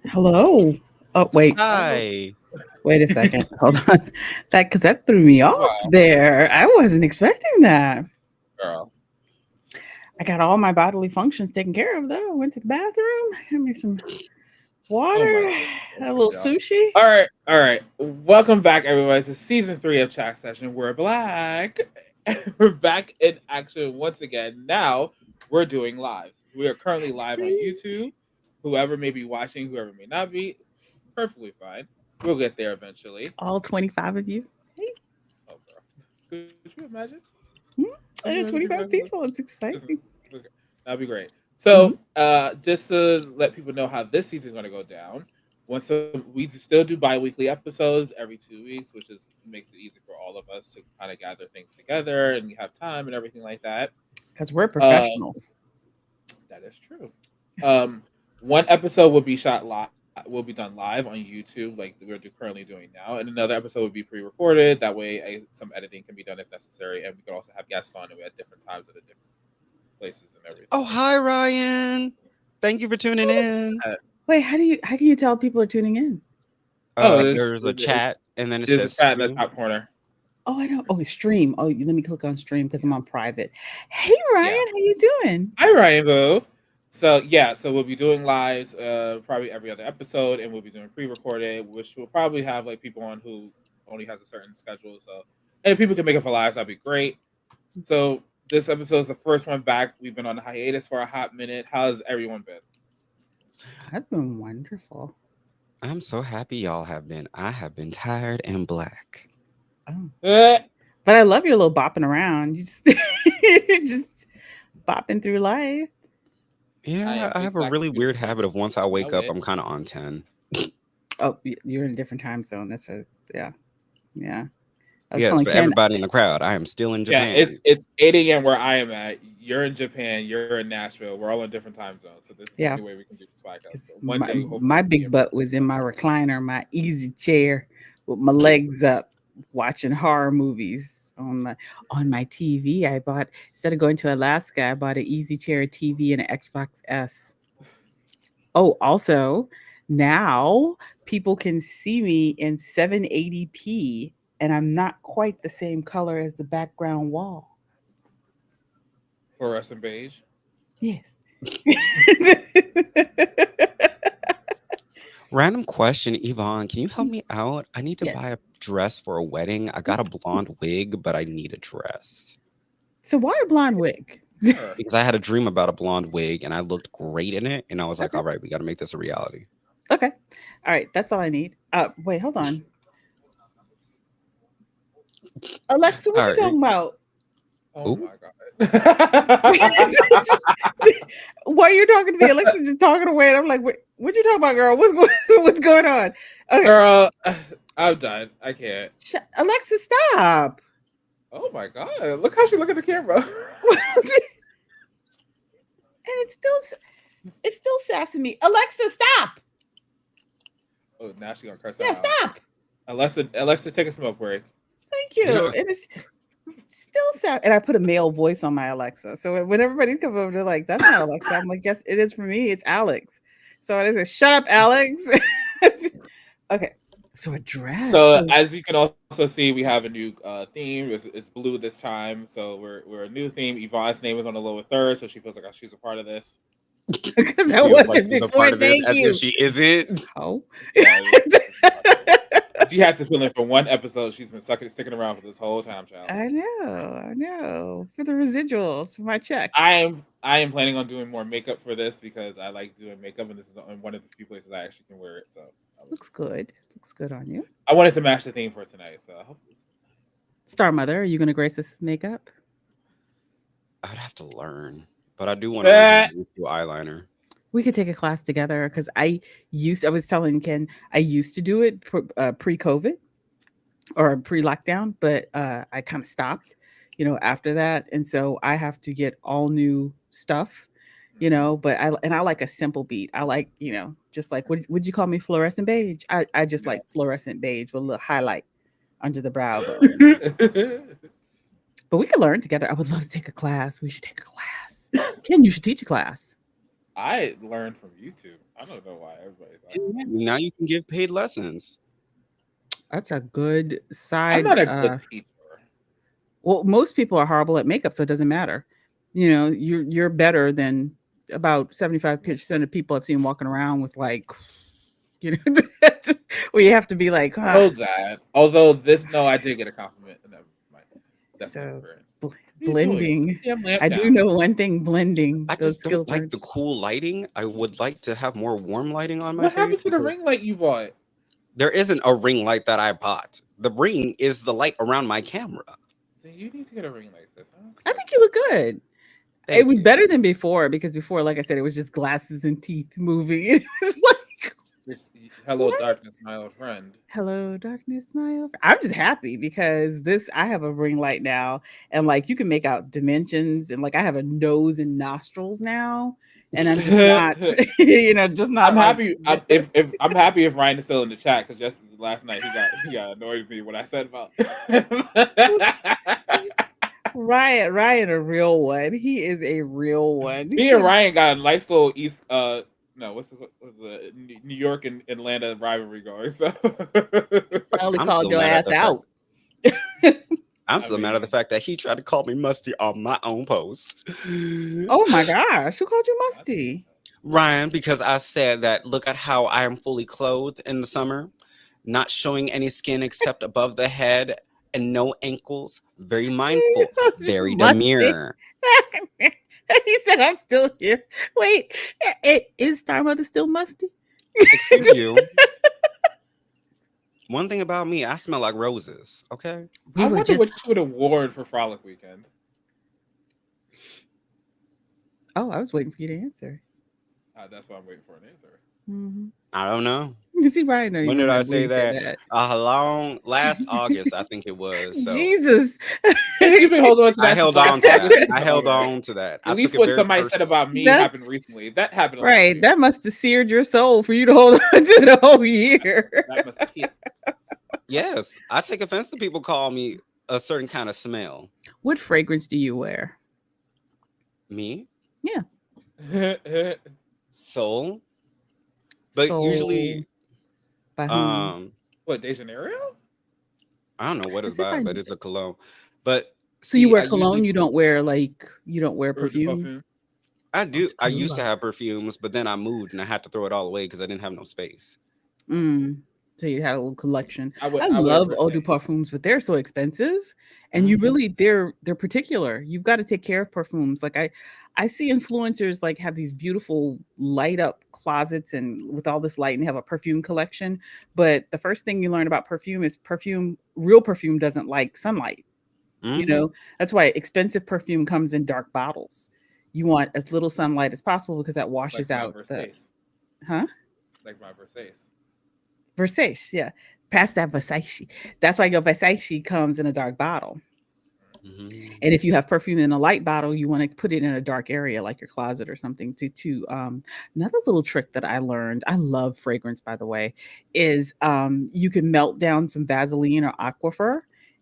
Hello. Oh, wait. Hello, Hi. Wait a second. Hold on. That threw me off wow, there. I wasn't expecting that. girl. I got all my bodily functions taken care of though. Went to the bathroom, had me some Oh my water, had a goodness, little y'all. sushi. All right. Welcome back, everybody, to season 3 of Chat Session. We're black. We're back in action once again. Now we're doing lives. We are currently live on YouTube. Whoever may be watching, whoever may not be, perfectly fine. We'll get there eventually. All 25 of you. Hey, Oh, girl. Could you imagine? hmm, Could you imagine people 25 actually? people. It's It's- exciting. okay. That'd be great. Mhm. So, just to let people know how this season is going to go down, we still do bi-weekly episodes every 2 weeks, which is makes it easy for all of us to kind of gather things together and we have time and everything like that. Because we're Uh, professionals. that is true. Um, one episode will be shot live, will be done live on YouTube, like currently doing now, and another episode will be pre-recorded. That way, some editing can be done if necessary, and we can also have guests on at different times at the different places and Oh, everything. hi, Ryan. Thank you for tuning in. Wait, how can you tell people are tuning in? Oh, There's a chat, and then it there's a says chat in the stream. top corner. Oh, I don't. Oh, stream. Oh, let me click on stream because I'm on private. Hey, Ryan, Yeah. how you doing? Hi, Rainbow. So yeah, so we'll be doing lives, probably every other episode, and we'll be doing pre-recorded, which will probably have like people on who only has a certain schedule. So, and if people can make it for lives, that'd be great. So this episode is the first one back. We've been on a hiatus for a hot minute. How's everyone been? I've been wonderful. I'm so happy y'all have been. I have been tired and black. Oh. Eh, But I love your little bopping around. You just you're just bopping through life. I Yeah, am I have a exactly really weird habit of once I I wake up, lit. I'm kind of on 10. Oh, you're in a different time zone. That's right. Yeah. Yeah. I was Yes, telling for Ken, everybody in the crowd, I am still in Yeah, Japan. it's 8 a.m. where I am at. You're in Japan. You're in Nashville. We're all in different time zones. So this is the yeah, only way we can do this podcast. because So one day, hopefully, my we'll be big able to butt do was in stuff. my recliner, my easy chair with my legs up, watching horror movies on my TV. I bought instead of going to Alaska, I bought an easy chair, a TV, and an Xbox S. Oh, also, now people can see me in 780p and I'm not quite the same color as the background wall. Fluorescent beige. Yes. Random question, Yvonne, can you help me out? I need to buy Yes. a dress for a wedding. I got a blonde wig, but I need a dress. So why a blonde wig? Sure. Because I had a dream about a blonde wig and I looked great in it. And I was like, Okay. all right, we got to make this a reality. Okay. All right. That's all I need. Wait, hold on. Alexa, what All you right. talking about? Oh Ooh. my god. While you're talking to me, Alexa's just talking away, and I'm like, what you talking about, girl? What's going on? Okay, Girl, I'm done. I can't. Alexa, stop. Oh my god. Look how she look at the camera. And it's still sassing me. Alexa, stop. Oh, now she gonna curse Yeah, out out. stop. Alexa, take a smoke break. Thank you. And it's still sass. And I put a male voice on my Alexa. So when everybody comes over, they're like, that's not Alexa. I'm like, yes, it is for me. It's Alex. So I say, shut up, Alex. Okay. So a dress. So So as you can also see, we have a new theme. It's blue this time, so we're a new theme. Yvonne's name is on the lower third, so she feels like she's a part of this. because I Feels like wasn't she's a before. part of this Thank as if you. she isn't. Oh. Yeah, she had to fill in for one episode. She's been sticking around for this whole time, child. I know. For the residuals, for my check. I am planning on doing more makeup for this because I like doing makeup, and this is one of the few places I actually can wear it. So Looks good. Looks good on you. I wanted to match the theme for tonight. So I hope this is Star Mother, are you going to grace us with makeup? I'd have to learn, but I do want to learn how nice. to do eyeliner. We could take a class together because I was telling Ken, I used to do it pre COVID or pre lockdown, but I kind of stopped, after that. And so I have to get all new stuff, but I like a simple beat. I like, just like, would you call me fluorescent beige? I just like fluorescent beige with a little highlight under the brow bone. But we could learn together. I would love to take a class. We should take a class. Ken, you should teach a class. I learned from YouTube. I don't know why everybody's like, Now you can give paid lessons. That's a good I'm side. not a good teacher. Well, most people are horrible at makeup, so it doesn't matter. You know, you're better than about 75% of people I've seen walking around with like, you know, where you have to be like, Know that. Although no, I did get a compliment, and that might that's so never. bl- What are you doing? blending. Put the damn lamp I do down. know one thing: blending. I Those just don't skills are. like the cool lighting. I would like to have more warm lighting on my What face. happened to the because ring light you bought? There isn't a ring light that I bought. The ring is the light around my camera. Then you need to get a ring like this. I think you look good. Thank It was you. better than before because before, like I said, it was just glasses and teeth moving. It was like, This hello What? darkness, my old friend. hello, darkness, my old. I'm just happy because I have a ring light now, and like you can make out dimensions, and like I have a nose and nostrils now, and I'm just not, you know, just not. I'm like- happy. If I'm happy if Ryan is still in the chat because just last night he got annoyed with me when I said about. Ryan, a real one. He is a real one. Me and Ryan got a nice little East. No, what's the New York and Atlanta rivalry going? So Finally I'm called still your mad at ass the fact- out. I'm still mad at the fact that he tried to call me musty on my own post. Oh my gosh, who called you musty? Ryan, because I said that look at how I am fully clothed in the summer, not showing any skin except above the head and no ankles. Very mindful, very Musty. demure. He said, "I'm still here." Wait, is Star Mother still musty? Excuse you. One thing about me, I smell like roses. Okay. We I were wonder just. what you would award for Frolic Weekend. Oh, I was waiting for you to answer. That's why I'm waiting for an answer. Mm-hmm. I don't know. You see, Ryan, When did I say that? Last August, I think it was. So Jesus, You've been holding on to that. I held since on to last that. week. I held Okay. on to that. I At least took it what very somebody said personally. about me That's- happened recently. That happened. right? Last That must have seared your soul for you to hold on to the whole year. week. That must have hit. Yes, I take offense to people call me a certain kind of smell. What fragrance do you wear? Me, By soul, but usually, by whom? what, De Janeiro? I don't know what it's Is it by, by- but it's a cologne. But So you see, wear I cologne? usually- You don't wear Eau de perfume? I do. I used to Cologne. have perfumes, but then I moved and I had to throw it all away because I didn't have no space. So you had a little collection. I love wear eau de Versace. parfums, but they're so expensive, and you really they're particular. You've got to take care of perfumes. Like I see influencers like have these beautiful light up closets and with all this light and have a perfume collection. But the first thing you learn about perfume is real perfume doesn't like sunlight. You Mhm. know, that's why expensive perfume comes in dark bottles. You want as little sunlight as possible because that washes Like my out the Versace. Like my Versace. Versace, yeah. Past that Versace. That's why your Versace comes in a dark bottle. Mhm. And if you have perfume in a light bottle, you want to put it in a dark area like your closet or something to another little trick that I learned. I love fragrance, by the way, is you can melt down some Vaseline or Aquifer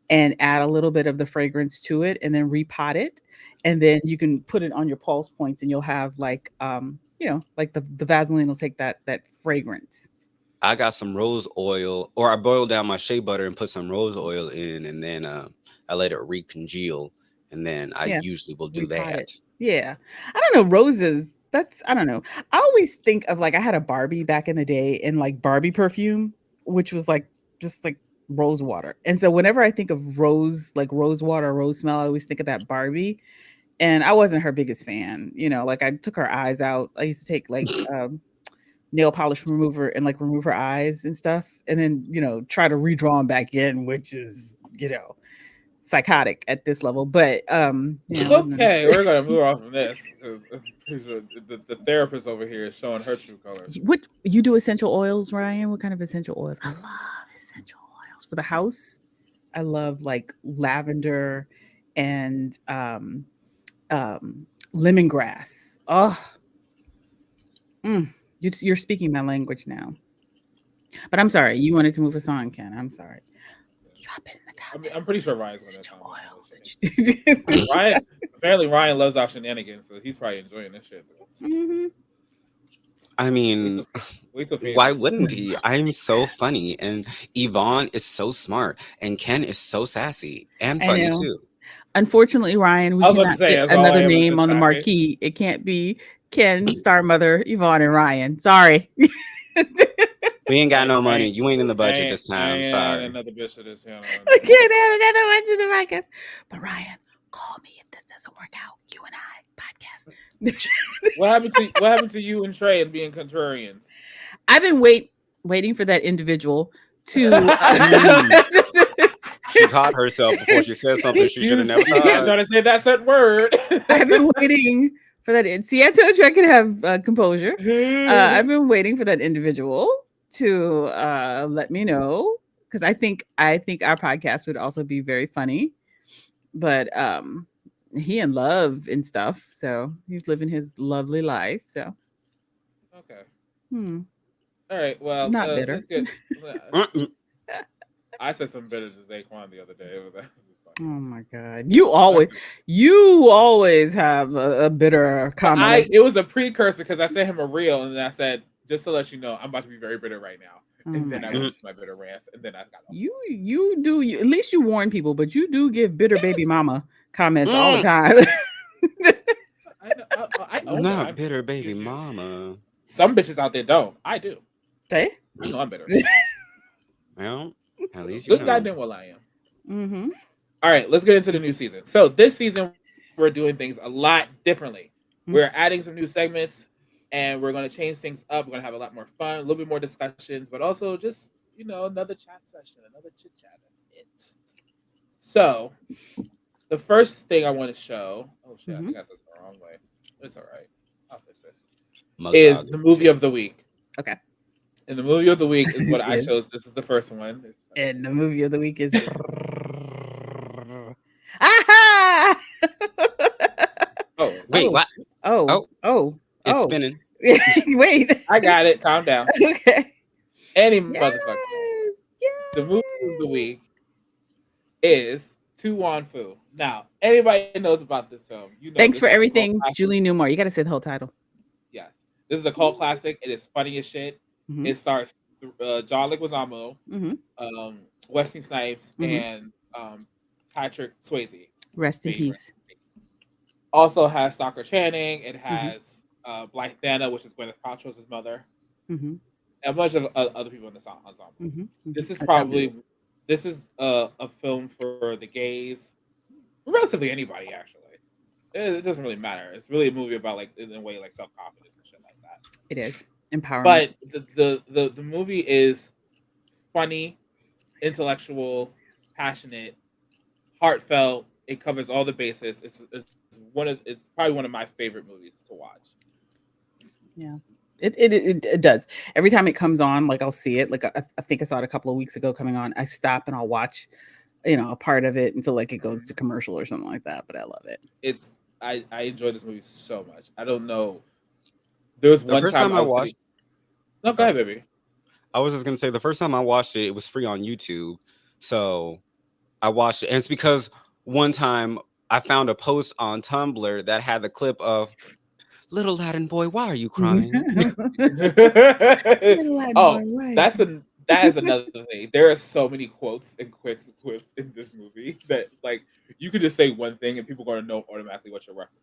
and add a little bit of the fragrance to it and then repot it. And then you can put it on your pulse points and you'll have like like the Vaseline will take that fragrance. I got some rose oil, or I boiled down my shea butter and put some rose oil in, and then I let it recongeal, and then I Yeah, usually will do repot that. it. Yeah. I don't know. Roses. I don't know. I always think of like I had a Barbie back in the day and like Barbie perfume, which was like just like rose water. And so whenever I think of rose, like rose water, rose smell, I always think of that Barbie. And I wasn't her biggest fan. You know, like I took her eyes out. I used to take like nail polish remover and like remove her eyes and stuff. And then, try to redraw them back in, which is, psychotic at this level. But Okay, we're gonna move on from this. 'Cause I'm pretty sure the therapist over here is showing her true colors. What you do essential oils, Ryan? What kind of essential oils? I love essential oils for the house. I love like lavender and lemongrass. Oh, you're speaking my language now. But I'm sorry, you wanted to move us on, Ken. I'm sorry. Drop it in the comments. I'm pretty sure Ryan's gonna Essential comment. oil. Ryan, apparently Ryan loves our shenanigans, so he's probably enjoying this shit. Mhm. I mean, Wait till Phoenix. why wouldn't he? I'm so funny, and Yvonne is so smart, and Ken is so sassy and I funny know. too. Unfortunately, Ryan, we I was about to cannot say, get that's all I another am is name just on the sassy. marquee. It can't be Ken, Star Mother, Yvonne, and Ryan. Sorry. We ain't got no I money. ain't- You ain't in the I budget ain't- this I time. ain't Sorry. another bitch of this channel. I can't add another one to the podcast. But Ryan, call me if this doesn't work out. You and I podcast. What happened to you and Trey and being contrarians? I've been waiting for that individual to. She caught herself before she said something she should have never You kept thought. trying to say that certain word. I've been waiting for that. See, I told you I could have composure. I've been waiting for that individual to let me know, because I think our podcast would also be very funny. But he in love and stuff, so he's living his lovely life. So Okay. All right. Well, not bitter. Let's get. Mm-mm. I said some bitter to Zaquan the other day. That was Oh my god, you always have a bitter comment. It was a precursor because I sent him a reel and then I said, just to let you know, I'm about to be very bitter right now. And then I went to my bitter rants, and then I got you do at least you warn people, but you do give bitter baby mama comments all the time. I own Not that. bitter baby mama. Some bitches out there don't. I do. Say? I know I'm bitter. Well, at least you Good know. goddamn well I am. Mm-hmm. All right, let's get into the new season. So this season, we're doing things a lot differently. Mm-hmm. We're adding some new segments, and we're going to change things up. We're going to have a lot more fun, a little bit more discussions, but also just, another chat session, another chit chat. That's it. So the first thing I want to show, I think I got this the wrong way. It's all right. I'll fix it. Is the movie of the week. Okay. And the movie of the week is what I chose. This is the first one. And the movie of the week is Aha! Oh, wait, what? Oh. It's spinning. Wait. I got it. Calm down. Okay. Motherfucker. The movie of the week is To Wan Fu. Now, anybody knows about this film. Thanks for everything, Julie Newmar. You got to say the whole title. Yes. This is a cult classic. It is funny as shit. Mm-hmm. It stars John Leguizamo, Wesley Snipes, and Patrick Swayze. Rest in peace. Also has Stalker Channing. It has Blythe Danner, which is Gwyneth Paltrow's mother. And a bunch of other people in the ensemble. This is a film for the gays, relatively anybody actually. It doesn't really matter. It's really a movie about in a way self-confidence and shit like that. It is empowerment. But the movie is funny, intellectual, passionate, heartfelt. It covers all the bases. It's probably one of my favorite movies to watch. Yeah. It does. Every time it comes on, I'll see it. I think I saw it a couple of weeks ago coming on. I stop and I'll watch, a part of it until it goes to commercial or something like that. But I love it. I enjoy this movie so much. I don't know. There was one time I watched. No, go ahead, baby. I was just gonna say the first time I watched it, it was free on YouTube, so I watched it, and it's because one time I found a post on Tumblr that had the clip of "Little Latin boy, why are you crying?" That is another thing. There are so many quotes and quips in this movie that you could just say one thing and people are going to know automatically what you're referencing.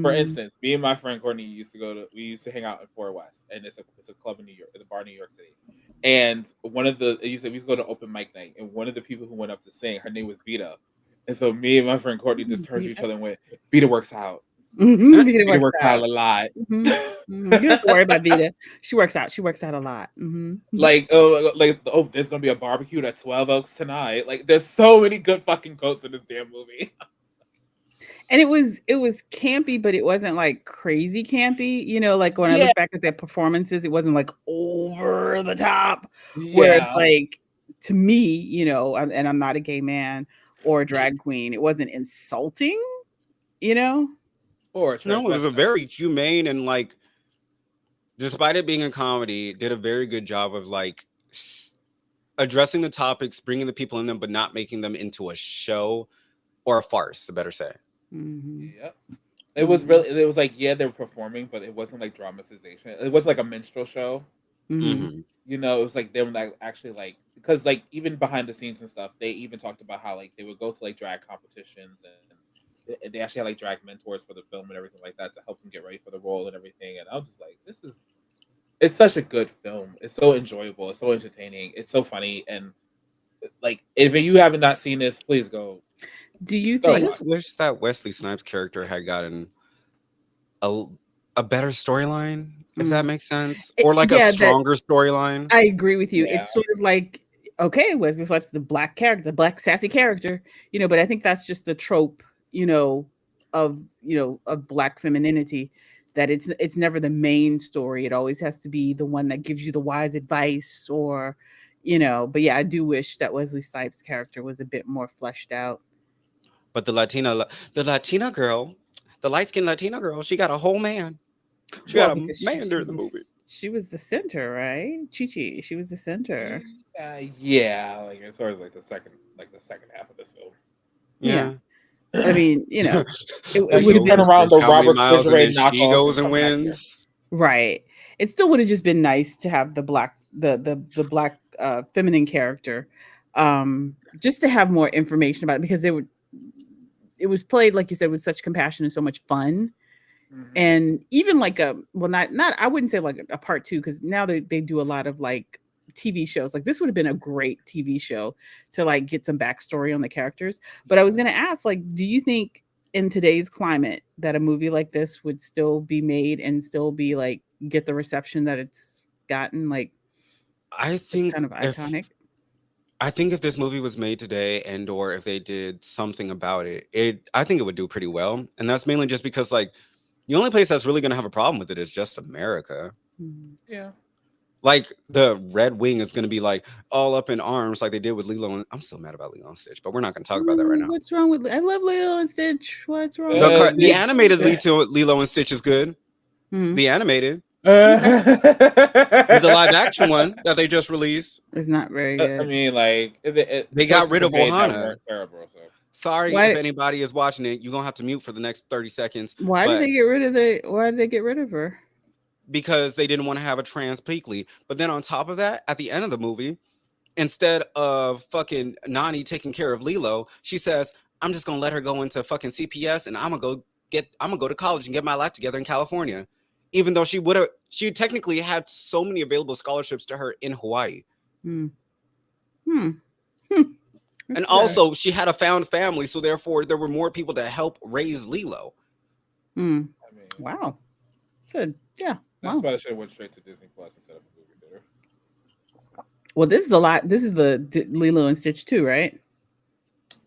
For instance, me and my friend Courtney used to hang out in Fort West, and it's a club in New York, it's a bar in New York City. And we used to go to open mic night, and one of the people who went up to sing, her name was Vita. And so me and my friend Courtney just turned to each other and went, Vita works out. Vita works out a lot. You don't have to worry about Vita. She works out. She works out a lot. There's gonna be a barbecue at 12 Oaks tonight. There's so many good fucking quotes in this damn movie. And it was campy, but it wasn't crazy campy. When I look back at their performances, it wasn't over the top. Yeah. Where it's to me, and I'm not a gay man or a drag queen, it wasn't insulting, Or no, it was a very humane and despite it being a comedy, did a very good job of addressing the topics, bringing the people in them, but not making them into a show or a farce, to better say. Yep. It was really. It was like they were performing, but it wasn't like dramatization. It was like a minstrel show. Mm-hmm. Mhm. It was like they were like actually like because like even behind the scenes and stuff, they even talked about how like they would go to like drag competitions and they actually had like drag mentors for the film and everything like that to help them get ready for the role and everything. And I was just like, it's such a good film. It's so enjoyable. It's so entertaining. It's so funny and like if you haven't not seen this, please go Do you go I think? watch. just wish that Wesley Snipes character had gotten a a better storyline, if that Mm. makes sense, or like a Yeah, that stronger storyline. I agree with you. Yeah. It's sort of like, okay, Wesley Snipes is the black character, the black sassy character, but I think that's just the trope, of black femininity, that it's never the main story. It always has to be the one that gives you the wise advice but yeah, I do wish that Wesley Snipes character was a bit more fleshed out. But the Latina girl, the light skinned Latina girl, she got a whole man. She Well, got a because man during the movie. she was the center, right? Chi, she was the center. Yeah, like as far as like the second half of this film. Yeah. Yeah. I mean, it Like would you have turn been around the How many Robert miles and then Fridgeway she knockoff goes and and come back here. wins. right. It still would have just been nice to have the black feminine character, just to have more information about it, because it was played, like you said, with such compassion and so much fun. Mhm. And even like not I wouldn't say like a part two, because now they do a lot of like TV shows. Like this would have been a great TV show to like get some backstory on the characters. But I was gonna ask, like, do you think in today's climate that a movie like this would still be made and still be like get the reception that it's gotten? Like I it's think kind of if iconic. this movie was made today and or if they did something about it, I think it would do pretty well. And that's mainly just because like the only place that's really gonna have a problem with it is just America. Mhm. Yeah. Like the Red Wing is gonna be like all up in arms like they did with Lilo and I'm still mad about Lilo and Stitch, but we're not gonna talk about that right Ooh, now. what's wrong with I love Lilo and Stitch. What's wrong The with car- the They- animated Lilo and Stitch is good. Mhm. The animated, the the live action one that they just released, It's not very I good. mean, like they got rid of that Ohana. weren't terrible. So Sorry Why if did- anybody is watching it, you're gonna have to mute for the next 30 seconds. Why did But they get rid of why did they get rid of her? because they didn't want to have a trans Pleakley. But then on top of that, at the end of the movie, instead of fucking Nani taking care of Lilo, she says, I'm just gonna let her go into fucking CPS and I'm gonna go to college and get my life together in California. Even though she technically had so many available scholarships to her in Hawaii. Hmm. Hmm. And That's, also she had a found family, so therefore there were more people to help raise Lilo. hmm. I mean, Wow. So yeah. that's Wow. why they should have went straight to Disney Plus instead of a movie theater. Well, this is a lot. This is the Lilo and Stitch 2, right?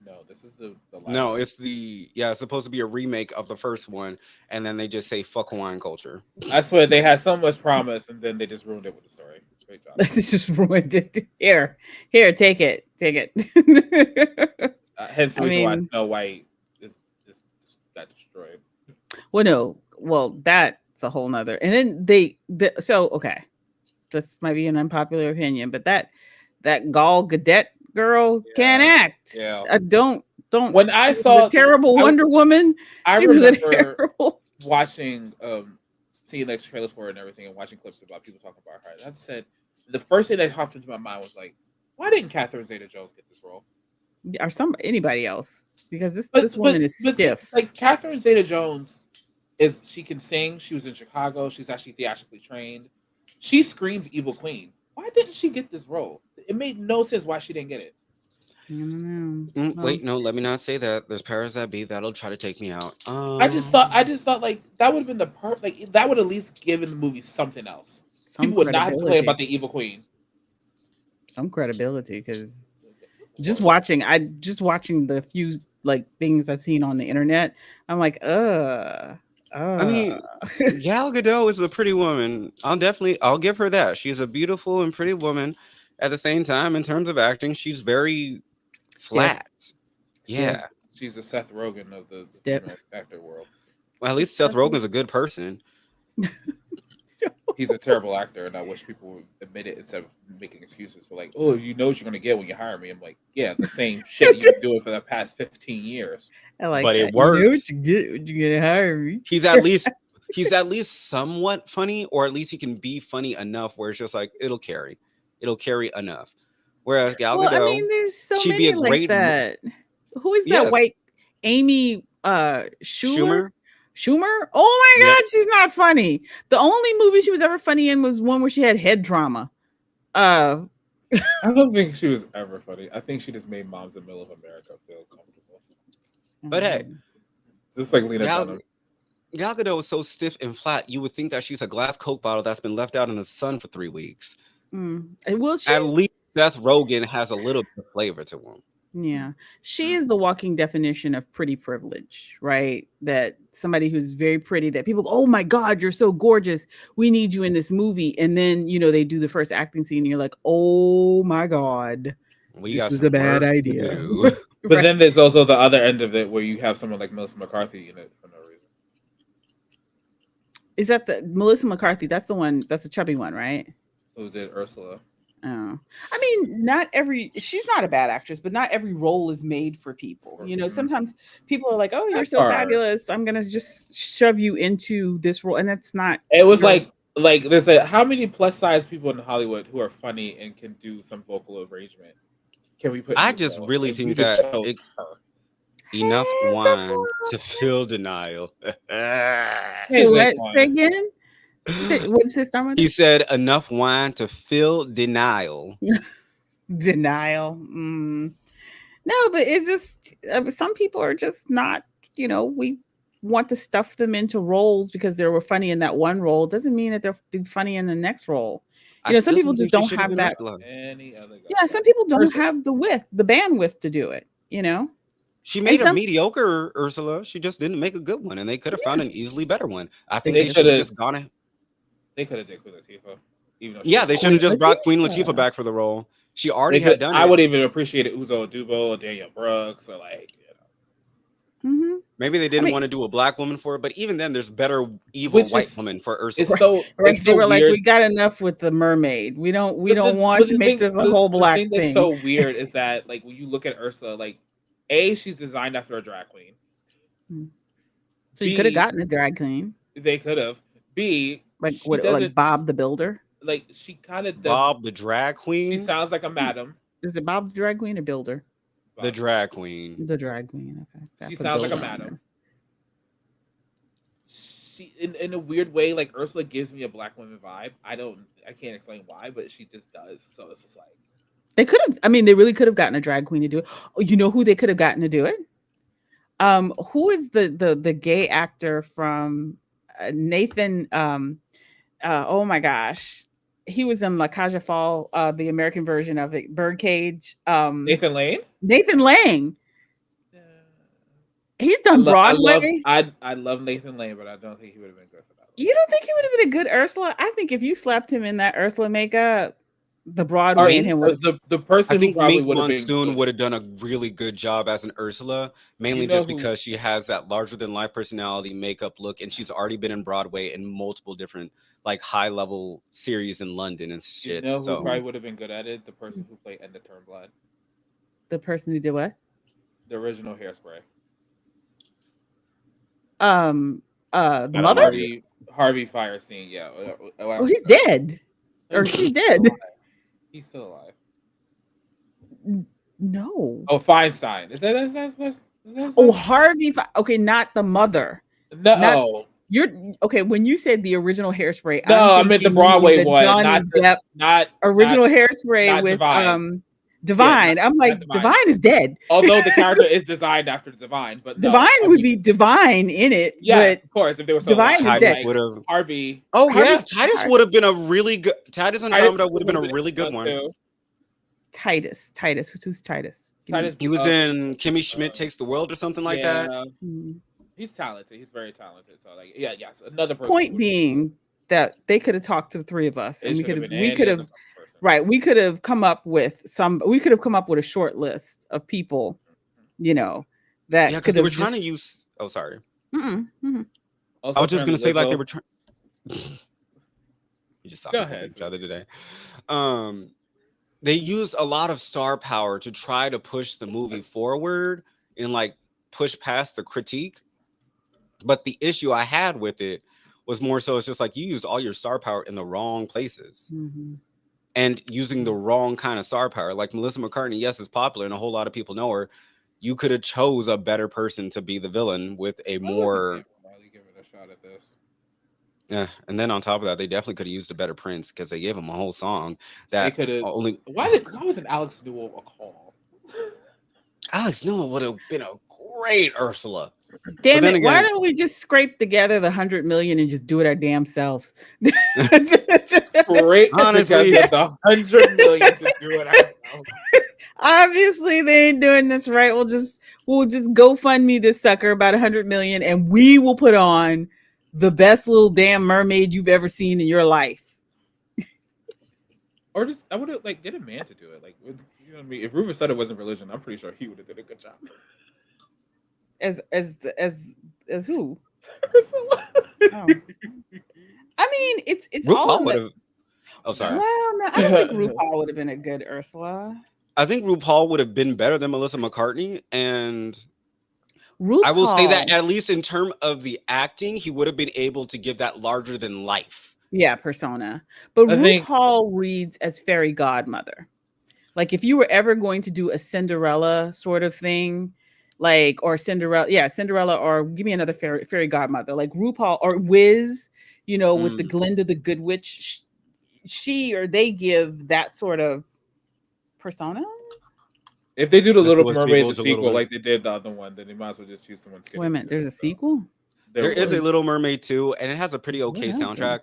No, this is the live No, action. it's supposed to be a remake of the first one, and then they just say fuck Hawaiian culture. I swear they had so much promise and then they just ruined it with the story. Great job. This just ruined it. Here, take it. Hence the I reason why mean- Snow White is just got destroyed. Well, no. Well, that's a whole nother. And then so okay. This might be an unpopular opinion, but that Gal Gadot girl can't act. Yeah. Don't. When I she was saw a terrible I- Wonder Woman, I she was a remember terrible. watching seeing like trailers for it and everything and watching clips about people talking about her. And I said the first thing that popped into my mind was like, why didn't Catherine Zeta Jones get this role? Or anybody else, because this But- woman is but, stiff. Like Catherine Zeta Jones she can sing. She was in Chicago. She's actually theatrically trained. She screams evil queen. Why didn't she get this role? It made no sense why she didn't get it. I don't know. Wait, no, let me not say that. There's powers that be that'll try to take me out. I just thought like that would have been the part. Like that would at least given the movie something else. Some People would not have complained credibility. about the evil queen. Some credibility, because just watching the few like things I've seen on the internet, I'm like, I mean, Gal Gadot is a pretty woman. I'll give her that. She's a beautiful and pretty woman. At the same time, in terms of acting, she's very flat. Yeah. She's a Seth Rogen of the Step. female actor world. Well, at least Seth Rogen's a good person. show. He's a terrible actor, and I wish people would admit it instead of making excuses for like, oh, you know what you're gonna get when you hire me. I'm like, yeah, the same shit you've been doing for the past 15 years. I like But that. it You know what works. you get when you gonna hire me. He's at least somewhat funny, or at least he can be funny enough where it's just like it'll carry enough. Whereas Gal Well, I Gadot, mean, there's so she'd be many a like great that. Who is that Yes. white Amy Schumer? Schumer. Schumer? Oh my Yep. god, she's not funny. The only movie she was ever funny in was one where she had head trauma. I don't think she was ever funny. I think she just made Moms in the Middle of America feel comfortable. But hey, Just like Lena Gal, Dunham. Gal Gadot is so stiff and flat, you would think that she's a glass Coke bottle that's been left out in the sun for 3 weeks. Well, At she's least Seth Rogen has a little bit of flavor to him. yeah, she is the walking definition of pretty privilege, right? That somebody who's very pretty, that people go, oh my God, you're so gorgeous. We need you in this movie. And then, you know, they do the first acting scene and you're like, oh my God, We this got was some a bad work to idea. do. But Right. then there's also the other end of it where you have someone like Melissa McCarthy in it for no reason. Is that the Melissa McCarthy? That's the one, that's the chubby one, right? Who did Ursula? Oh, I mean, she's not a bad actress, but not every role is made for people. You know, Mhm. sometimes people are like, oh, you're That's so hard. fabulous. I'm going to just shove you into this role. And that's not, It was your- like there's a how many plus size people in Hollywood who are funny and can do some vocal arrangement? Can we put? I in this just show? really And we think just that chose it- her. Enough Hey, wine Zaquan. to fill denial. Hey, What? Zaquan. Say again? What's his star He said enough wine to fill denial. Denial. No, but it's just some people are just not, you know, we want to stuff them into roles because they were funny in that one role. Doesn't mean that they'll be funny in the next role. I You know, some still people think just she don't should have have been that. Ursula. Any other guy? Yeah, some people don't Ursula. have the bandwidth to do it, you know? She made a some- mediocre Ursula. She just didn't make a good one, and they could have found an easily better one. I think They they should have coulda- just gone ahead. They could have did Queen Latifah. Even though Yeah, they should have just brought Queen Latifah. Latifah back for the role. She already had done I it. would even appreciate it. Uzo Adubo or Daniel Brooks or like. You know. Mhm. Maybe they didn't mean- want to do a black woman for it, but even then, there's better evil Which white is- woman for Ursula. It's so. Right? It's They so were like, weird. we got enough with the mermaid. We don't But want but to the make thing- this a the- whole the black thing thing. that's so weird is that like when you look at Ursula, like she's designed after a drag queen. So you could have B, gotten a drag queen, They could have. B, like she what, like doesn't- Bob the Builder. Like she kind of does. Bob the drag She queen. sounds like a madam. Is it Bob the drag queen or Builder? The drag queen. The drag queen. Okay. I She put sounds like a Builder on madam. She in a weird way, like Ursula gives me a black woman vibe. I can't explain why, but she just does. So it's just like They could have. I mean, they really could have gotten a drag queen to do it. Oh, you know who they could have gotten to do it? Who is the gay actor from Nathan? Oh my gosh, he was in La Cage aux Folles, the American version of it, Birdcage. Nathan Lane. Nathan Lang. He's done Broadway. I love Nathan Lane, but I don't think he would have been good for that. You don't think he would have been a good Ursula? I think if you slapped him in that Ursula makeup, the Broadway in him would. The person I think who probably Mink would have been Monsoon good. would have done a really good job as an Ursula, mainly You know just who- because she has that larger than life personality, makeup, look, and she's already been in Broadway in multiple different like high level series in London and You shit. know who So probably would have been good at it? The person who played Edna Turnblad, The person who did what? the original Hairspray. The don't mother. know. Harvey Firestein. Yeah. Oh, he's dead, or she's dead. He's still alive. No. Oh, Feinstein. Is that? Oh, Harvey. Okay, not the mother. no. You're okay. When you said the original Hairspray, No, I I'm meant the thinking Broadway the one, Johnny not the- Depp not original not- Hairspray not with Divine. Divine. not- I'm like, not Divine. Divine is dead. Although the character is designed after Divine, but no, Divine I would mean, be Divine in it, yes, of course. If they were so Divine alive, is dead. like would have. Harvey. Oh Harvey- yeah, Titus would have been a really good. Titus Andromeda would have been a really good Too. one. Titus. Who's Titus? Titus- He was in Kimmy Schmidt Takes the World or something like that. Yeah, Hmm. He's talented. He's very talented. So like, yes, another person. Point would- being that they could have talked to the three of us, it and we should could have have been we any could other have fucking person. right. We could have come up with a short list of people, you know, that Yeah, could because they have were trying to just- use. Oh, sorry. Mm-mm, mm-mm. Also, I was just gonna say like they Lizzo. were trying. We just saw Go people ahead, with each other today. They used a lot of star power to try to push the movie forward and like push past the critique. But the issue I had with it was more so it's just like you used all your star power in the wrong places Mhm. and using the wrong kind of star power. Like Melissa McCartney, yes, is popular and a whole lot of people know her. You could have chose a better person to be the villain with a I wasn't more finally give it a shot at this. yeah. And then on top of that, they definitely could have used a better Prince because they gave him a whole song They that could have. only Why wasn't Alex Newell a call? Alex Newell would have been a great Ursula. Damn then it! Why again- don't we just scrape together the 100 million and just do it our damn selves? Great, Honestly. together the 100 million to do it ourselves. Obviously, they ain't doing this right. We'll just GoFundMe this sucker about 100 million, and we will put on the best little damn mermaid you've ever seen in your life. Or just I would have like get a man to do it. Like you know what I mean? If Rufus said it wasn't religion, I'm pretty sure he would have did a good job. As who? Ursula. Oh. I mean, it's all RuPaul in would the, have. Oh, sorry. well, no, I don't think RuPaul would have been a good Ursula. I think RuPaul would have been better than Melissa McCartney, and RuPaul, I will say that at least in terms of the acting, he would have been able to give that larger than life. yeah, persona. But I think- RuPaul reads as fairy godmother. Like if you were ever going to do a Cinderella sort of thing, like or Cinderella, or give me another fairy godmother, like RuPaul or Wiz, you know, with the Glinda the Good Witch, she or they give that sort of persona. If they do the Let's Little do a Mermaid sequel the to Little sequel Mer- like they did the other one, then they might as well just use someone skinny. Wait a minute, there's a sequel. There is a was. Little Mermaid too, and it has a pretty okay happened? soundtrack.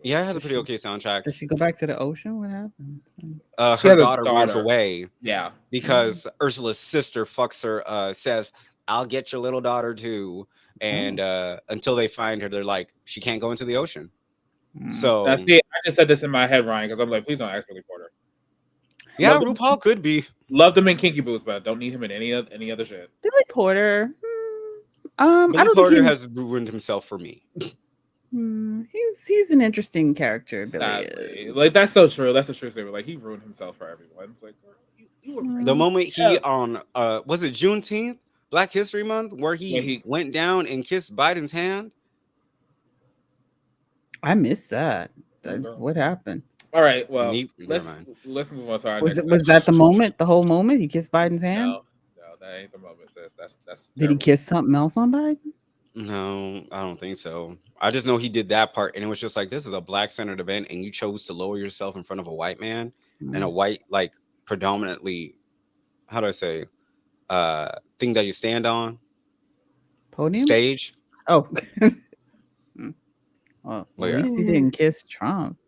Yeah, it has a pretty okay soundtrack. Does she go back to the ocean? What happened? She Her had a daughter runs daughter. away Yeah. because Ursula's sister fucks her. Says, "I'll get your little daughter too." And until they find her, they're like, she can't go into the ocean. So That's I just said this in my head, Ryan, because I'm like, please don't ask Billy Porter. yeah, Love the- RuPaul could be. Love him in Kinky Boots, but don't need him in any other shit. Billy Porter. I Billy don't Porter think has ruined himself for me. he's an interesting character. Billy Sadly. is. Like that's so true. That's a true statement. Like he ruined himself for everyone. It's like you were The moment he Yeah. on was it Juneteenth, Black History Month, where he went down and kissed Biden's hand. I missed that. Okay. What happened? All right. Well, Never let's mind. move on to our Was next was that the moment? The whole moment? He kissed Biden's hand? No, that ain't the moment, sis. That's Did he terrible. kiss something else on Biden? No, I don't think so. I just know he did that part, and it was just like, this is a black-centered event, and you chose to lower yourself in front of a white man and a white, like, predominantly, how do I say, thing that you stand on, Podium? stage. Oh. Well, Well, at yeah. least he didn't kiss Trump.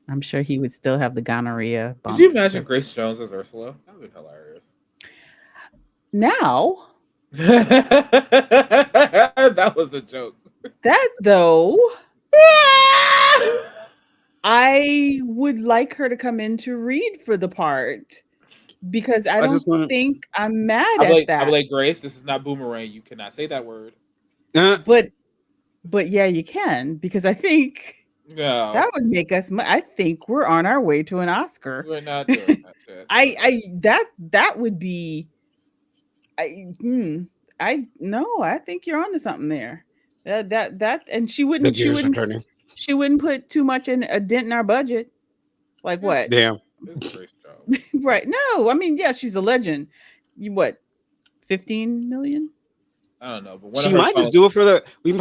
I'm sure he would still have the gonorrhea Could bumps. you imagine Grace Jones as Ursula? That would be hilarious. Now, That was a joke. that though, I would like her to come in to read for the part because I don't just wanna- think I'm mad I'll at be like, that. Grace, this is not Boomerang. You cannot say that word. But yeah, you can because I think No, that would make us. I think we're on our way to an Oscar. we're not doing that shit. That would be. I think you're onto something there. That and she The wouldn't put too much in a dent in our budget. Like what? Damn. This is Grace Jones. Right. No, I mean, yeah, she's a legend. You what? 15 million? I don't know, but one She of her might just do it for the. We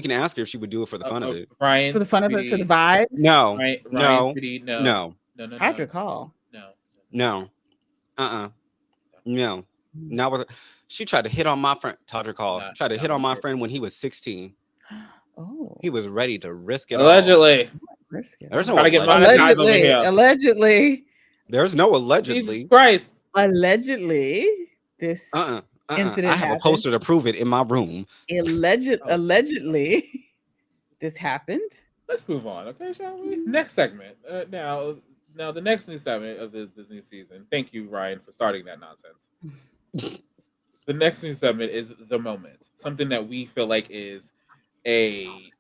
can ask her if she would do it for the fun of it. Ryan, For the fun of it, for the Speedy, vibes? No, Ryan, no, Speedy, no, no. Patrick Hall. No. no. Not with. She tried to hit on my friend Todrick Hall. Not- Tried to not hit on my with her. friend when he was 16. Oh. He was ready to risk it all. Allegedly. Risk it. There's no Gotta get allegedly. monetized over here. Allegedly. There's no Jesus allegedly. Christ. Allegedly. This incident I have happened. a poster to prove it in my room. Allegedly this happened. Let's move on, okay, shall we? Next segment. Now the next new segment of this new season. Thank you, Ryan, for starting that nonsense. The next new segment is the moment, something that we feel like is a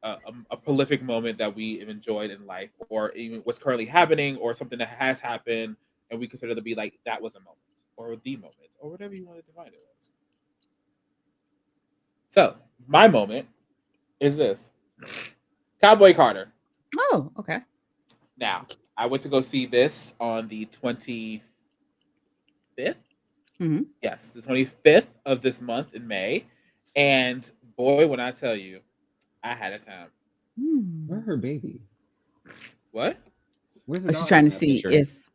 prolific moment that we have enjoyed in life, or even what's currently happening, or something that has happened, and we consider to be like that was a moment, or the moment, or whatever you want to define it as. So my moment is this: Cowboy Carter. Oh, okay. Now I went to go see this on the 25th. Mhm. Yes, the 25th of this month in May, and boy, when I tell you, I had a time. Where's her baby? What? Where's her Was she daughter trying in to that see picture? if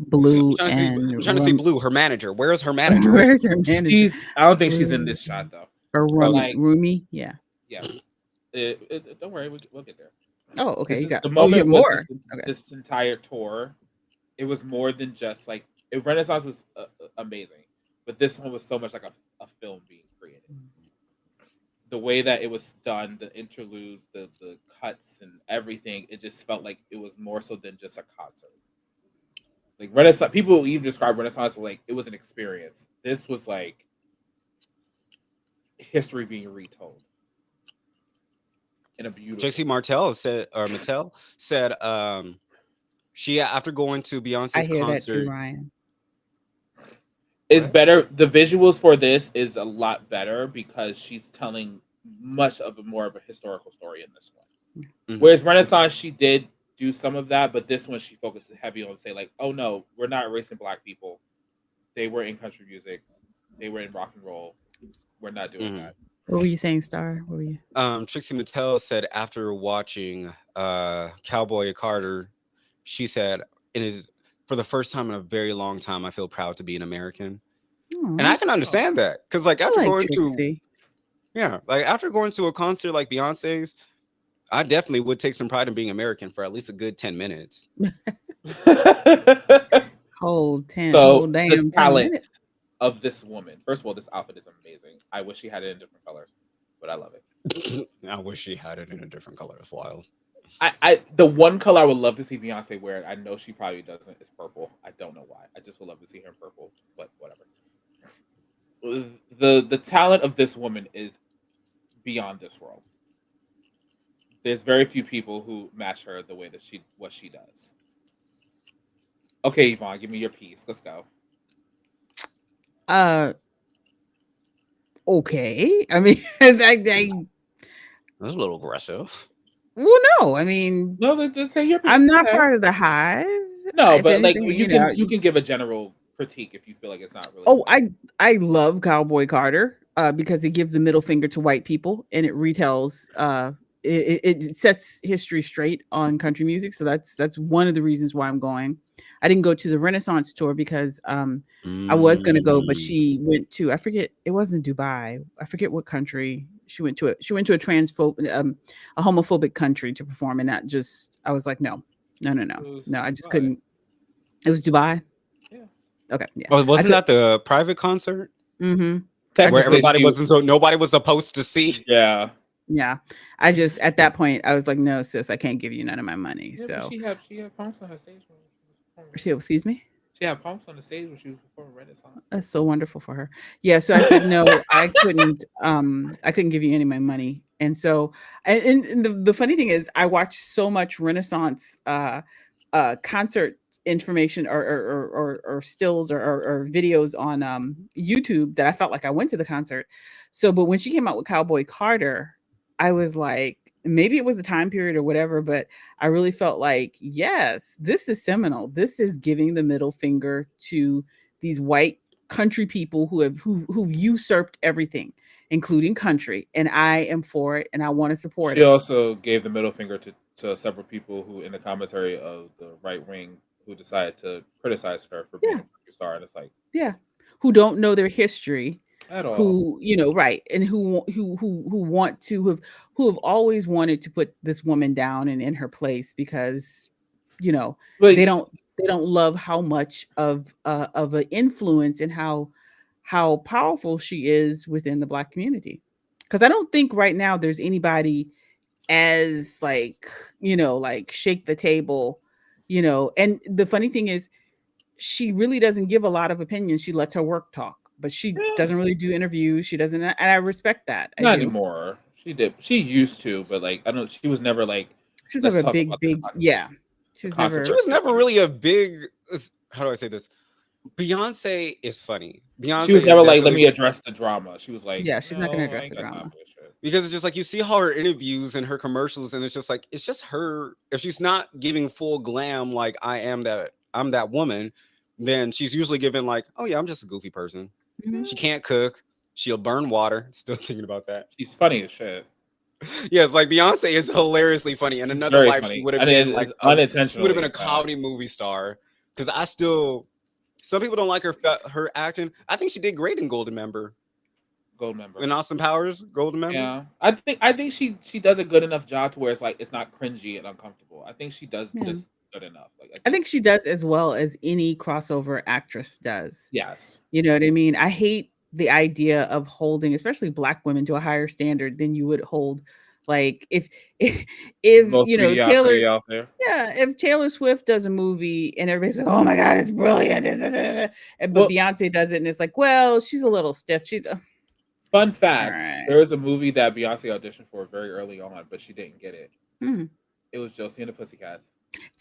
Blue I'm and trying to see Blue, her manager. Where's her manager? where's her manager? I don't think she's in this shot though. Or But Rumi? like, Rumi? Yeah. yeah, don't worry, we'll get there. Oh, okay. This You is got. the Oh, you have moment was more. Okay. this entire tour. It was more than just like Renaissance was amazing, but this one was so much like a film being created. The way that it was done, the interludes, the cuts, and everything, it just felt like it was more so than just a concert. Like Renaissance, people even describe Renaissance like it was an experience. This was like history being retold in a beautiful. JC Martell said, or Mattel said, she after going to I Beyonce's hear that too, concert. Ryan. Is What? better. The visuals for this is a lot better because she's telling much of a more of a historical story in this one. Mhm. Whereas Renaissance, she did do some of that, but this one she focused heavy on say like, oh no, we're not erasing black people. They were in country music, they were in rock and roll. We're not doing Mhm. that. What were you saying, Star? What were you? Trixie Mattel said after watching Cowboy Carter, she said, "It is for the first time in a very long time. I feel proud to be an American," and I Aw, can understand that because, like, I after like going to Trixie. after going to a concert like Beyonce's, I definitely would take some pride in being American for at least a good 10 minutes. Whole So the damn 10 talent minutes. of this woman. First of all, this outfit is amazing. I wish she had it in different colors, but I love it. I wish she had it in a different color as well. I the one color I would love to see Beyonce wear, I know she probably doesn't, is purple. I don't know why. I just would love to see her in purple, but whatever. The talent of this woman is beyond this world. There's very few people who match her the way that what she does. Okay, Yvonne, give me your piece. Let's go. Uh, okay. I mean, That's a little aggressive. well, no. I mean, No, let's say your piece. I'm not Okay. part of the hive. No, If but like anything, you can give a general critique if you feel like it's not really. Oh, I love Cowboy Carter because it gives the middle finger to white people and it retells it sets history straight on country music. So that's one of the reasons why I'm going. I didn't go to the Renaissance tour because I was going to go, but she went to, I forget, it wasn't Dubai. I forget what country she went to. She went to a a homophobic country to perform, and that just I was like, no. I just Dubai. couldn't. It was Dubai. Yeah. Okay, yeah. Oh, wasn't that the private concert Mm-hmm. where Technically, nobody was supposed to see? Yeah. Yeah. I just at that point I was like, no, sis, I can't give you none of my money. Yeah, but So she had punks on her stage when she was performing. excuse me. She had punks on the stage when she was performing Renaissance. That's so wonderful for her. Yeah. So I said no, I couldn't give you any of my money. And so and the funny thing is I watched so much Renaissance concert information or stills or videos on YouTube that I felt like I went to the concert. So but when she came out with Cowboy Carter, I was like, maybe it was a time period or whatever, but I really felt like, yes, this is seminal. This is giving the middle finger to these white country people who've usurped everything, including country. And I am for it and I want to support She it. also gave the middle finger to several people who, in the commentary of the right wing, who decided to criticize her for being Yeah. a country star, and it's like Yeah. Who don't know their history, at all. who, right, and who want to who have always wanted to put this woman down and in her place because, But they don't love how much of an influence and how powerful she is within the Black community. Because I don't think right now there's anybody as like, like shake the table, and the funny thing is she really doesn't give a lot of opinions. She lets her work talk, but she yeah, doesn't really do interviews. She doesn't, and I respect that. I not do. anymore. She did. She used to, but like I don't. She was never like. She's Let's never a talk about this. yeah. She The was She never. was controversial never women. really a big. How do I say this? Beyonce is funny. Beyonce She was is never like, let definitely me address the drama. She was like, Yeah, she's not gonna no, I address ain't the got time drama. for this shit. because it's just like you see how her interviews and her commercials, and it's just her. If she's not giving full glam, like I'm that woman, then she's usually giving like, oh yeah, I'm just a goofy person. Mhm. She can't cook. She'll burn water. Still thinking about that. She's funny as shit. Yes, like Beyonce is hilariously funny. In She's another very life, she funny. would have And been it like is she would have been unintentionally a bad. comedy movie star. Because some people don't like her acting. I think she did great in Golden Member. Gold member. In Austin Powers, Golden Member. Yeah, I think she does a good enough job to where it's like it's not cringy and uncomfortable. I think she does Yeah. just good enough. Like I think she does as well as any crossover actress does. yes, You know what I mean? I hate the idea of holding, especially Black women, to a higher standard than you would hold. Like if go you know 3D out, Taylor, 3D out there. yeah, if Taylor Swift does a movie and everybody's like, "Oh my God, it's brilliant," but Well, Beyonce does it, and it's like, "Well, she's a little stiff." She's fun all fact: right. there was a movie that Beyonce auditioned for very early on, but she didn't get it. Hmm. It was Josie and the Pussycats.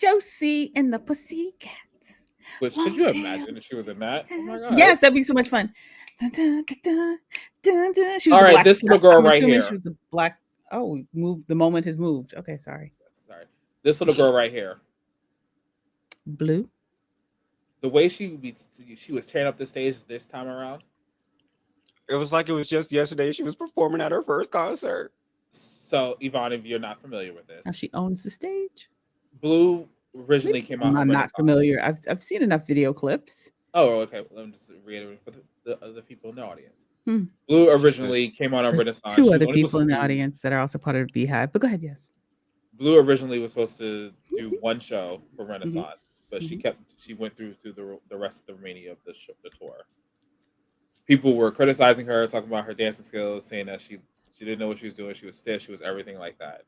Josie and the Pussycats. Which could you imagine if she was in that? Oh my god! Yes, that'd be so much fun. Dun, dun, dun, dun, dun, dun. She was All a right, black. this little girl I'm right assuming here. she was a black. Oh, we moved. The moment has moved. Okay, sorry. Sorry, this little girl right here. Blue. The way she was tearing up the stage this time around. It was like it was just yesterday. She was performing at her first concert. So Yvonne, if you're not familiar with this, Now she owns the stage. Blue originally came out. I'm on not Renaissance. familiar. I've seen enough video clips. Oh, okay. Let me just reiterate for the other people in the audience. Hmm. Blue originally came on There's Renaissance. two She other only was people in the supposed to do- audience that are also part of the Beehive. But go ahead. Yes. Blue originally was supposed to do one show for Renaissance, but Mhm. she went through the rest of the remaining of the tour. People were criticizing her, talking about her dancing skills, saying that she didn't know what she was doing. She was stiff. She was everything like that.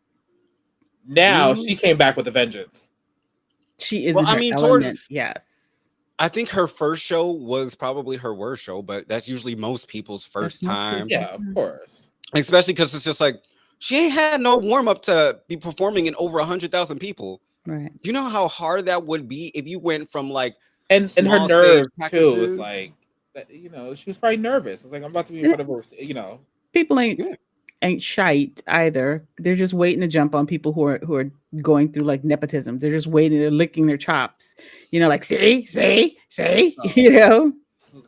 Now she came back with a vengeance. She is Well, in I her mean, element. Yes. I think her first show was probably her worst show, but that's usually most people's first most time. people. Yeah, of course. Especially because it's just like she ain't had no warm up to be performing in over 100,000 people. Right. You know how hard that would be if you went from like And her small stage nerves too practices. was like that. She was probably nervous. It's like I'm about to be in front of her. People ain't Yeah. ain't shite either. They're just waiting to jump on people who are going through like nepotism. They're just waiting. They're licking their chops. Like see, Oh. you know.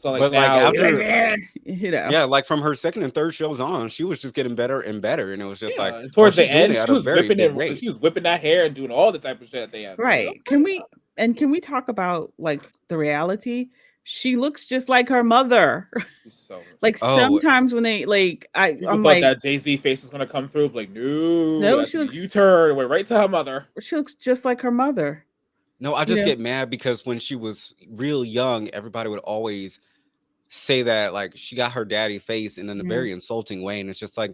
So like But, like, now, after- You know. Yeah, like from her second and third shows on, she was just getting better and better, and it was just yeah, like and towards she's the doing end, it at she a was very whipping big it. rate. She was whipping that hair and doing all the type of shit at the end. Right. Can we talk about like the reality? She looks just like her mother. So Like Oh. sometimes when they people I'm thought like, that Jay-Z face was gonna come through. Like no, that's she a looks- U-turn, went right to her mother. she looks just like her mother. No, I just know? get mad because when she was real young, everybody would always say that like she got her daddy face and in a Yeah. very insulting way, and it's just like,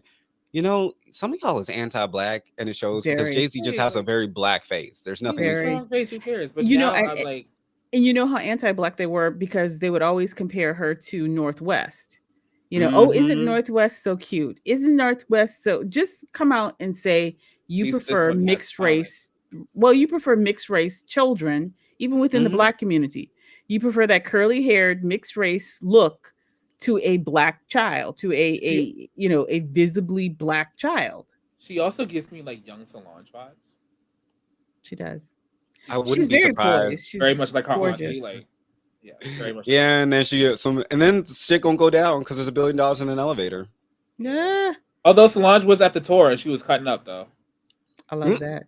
some of y'all is anti-black, and it shows because Very. Jay-Z just has a very black face. There's nothing. Very. Strong face, who cares? But You know, now I- I'm like, And you know how anti-black they were because they would always compare her to Northwest. Mhm. Oh, isn't Northwest so cute? Isn't Northwest so? Just come out and say you At least this prefer one has mixed talent. race. Well, you prefer mixed race children, even within the Mhm. black community. You prefer that curly-haired mixed race look to a black child, to a visibly black child. she also gives me like young Solange vibes. She does. I wouldn't She's be very surprised. poised. She's Very much like her gorgeous. auntie. Like, yeah, very much. Yeah, and then she gets and then shit gonna go down because there's $1 billion in an elevator. Yeah. Although Solange was at the tour and she was cutting up though. I love that.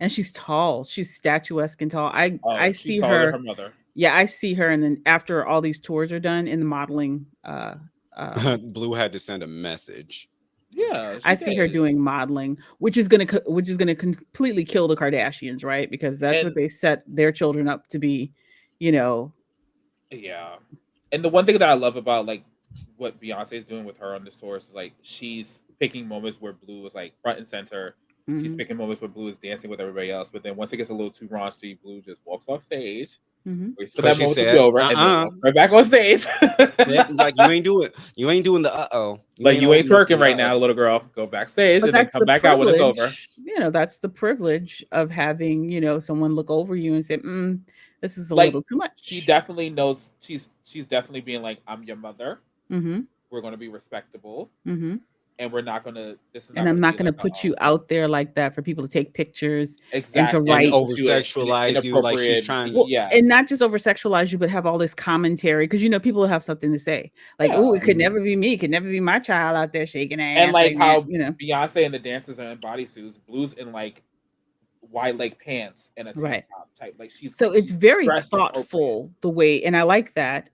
And she's tall. She's statuesque and tall. I She's see taller than her. her mother. Yeah, I see her. And then after all these tours are done in the modeling, Blue had to send a message. Yeah, I see her doing modeling, which is gonna completely kill the Kardashians, right? Because that's what And- they set their children up to be. Yeah, and the one thing that I love about like what Beyonce is doing with her on this tour is like she's picking moments where Blue was like front and center. She's Mhm. picking moments where Blue is dancing with everybody else, but then once it gets a little too raunchy, Blue just walks off stage Mhm. Wait for But that she moment to be said, over, and then walk right back on stage. Yeah, like you ain't doing the Like you ain't old enough to twerking do right the now, little girl. Go backstage But and then that's come the back out when it's over. privilege, that's the privilege of having, someone look over you and say, this is a Like little too she much. definitely knows she's definitely being like, I'm your mother. Mhm. We're gonna be respectable, Mhm. and we're not gonna. This is And not I'm gonna not be gonna like put you out there like that for people to take pictures and to exactly and and write. put you in an over-sexualize you like she's inappropriate. trying. Well, and Yes, not just over sexualize you, but have all this commentary because people will have something to say. Like, yeah, oh, it could Mhm. never be me. It could never be my child out there shaking and ass like like that, how Beyonce and the dancers are in bodysuits, Blue's in like wide leg pants and a tank Right. top type. Like So it's she's very dressed appropriate. thoughtful the way, and I like that.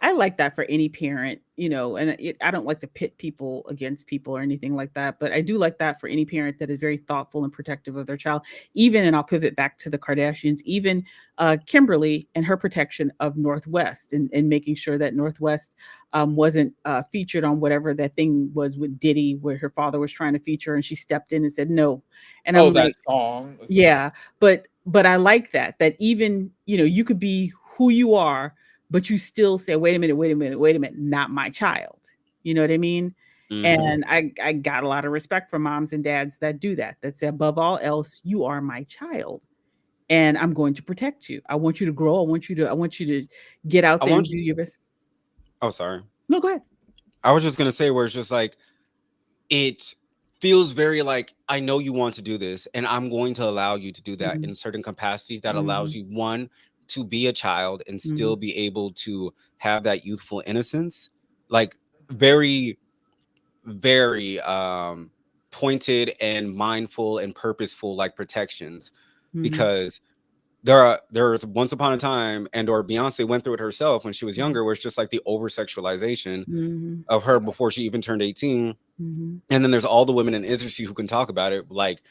I like that for any parent, and I don't like to pit people against people or anything like that, but I do like that for any parent that is very thoughtful and protective of their child. Even, and I'll pivot back to the Kardashians, even Kimberly and her protection of Northwest and making sure that Northwest wasn't featured on whatever that thing was with Diddy, where her father was trying to feature, and she stepped in and said no. And Oh, I'm that like, song. yeah, but I like that even, you could be who you are, but you still say, wait a minute, wait a minute, wait a minute, not my child. You know what I mean? Mhm. And I got a lot of respect for moms and dads that do that. That say, above all else, you are my child. And I'm going to protect you. I want you to grow. I want you to get out I there and want. do your best. Oh, sorry. No, go ahead. I was just gonna say where it's just like it feels very like I know you want to do this, and I'm going to allow you to do that Mhm, in certain capacity that allows mhm, you one to be a child and mhm, still be able to have that youthful innocence, like very very pointed and mindful and purposeful like protections mhm, because there's once upon a time and or Beyonce went through it herself when she was mhm, younger where it's just like the over sexualization mhm, of her before she even turned 18. mhm, And then there's all the women in the industry who can talk about it. Like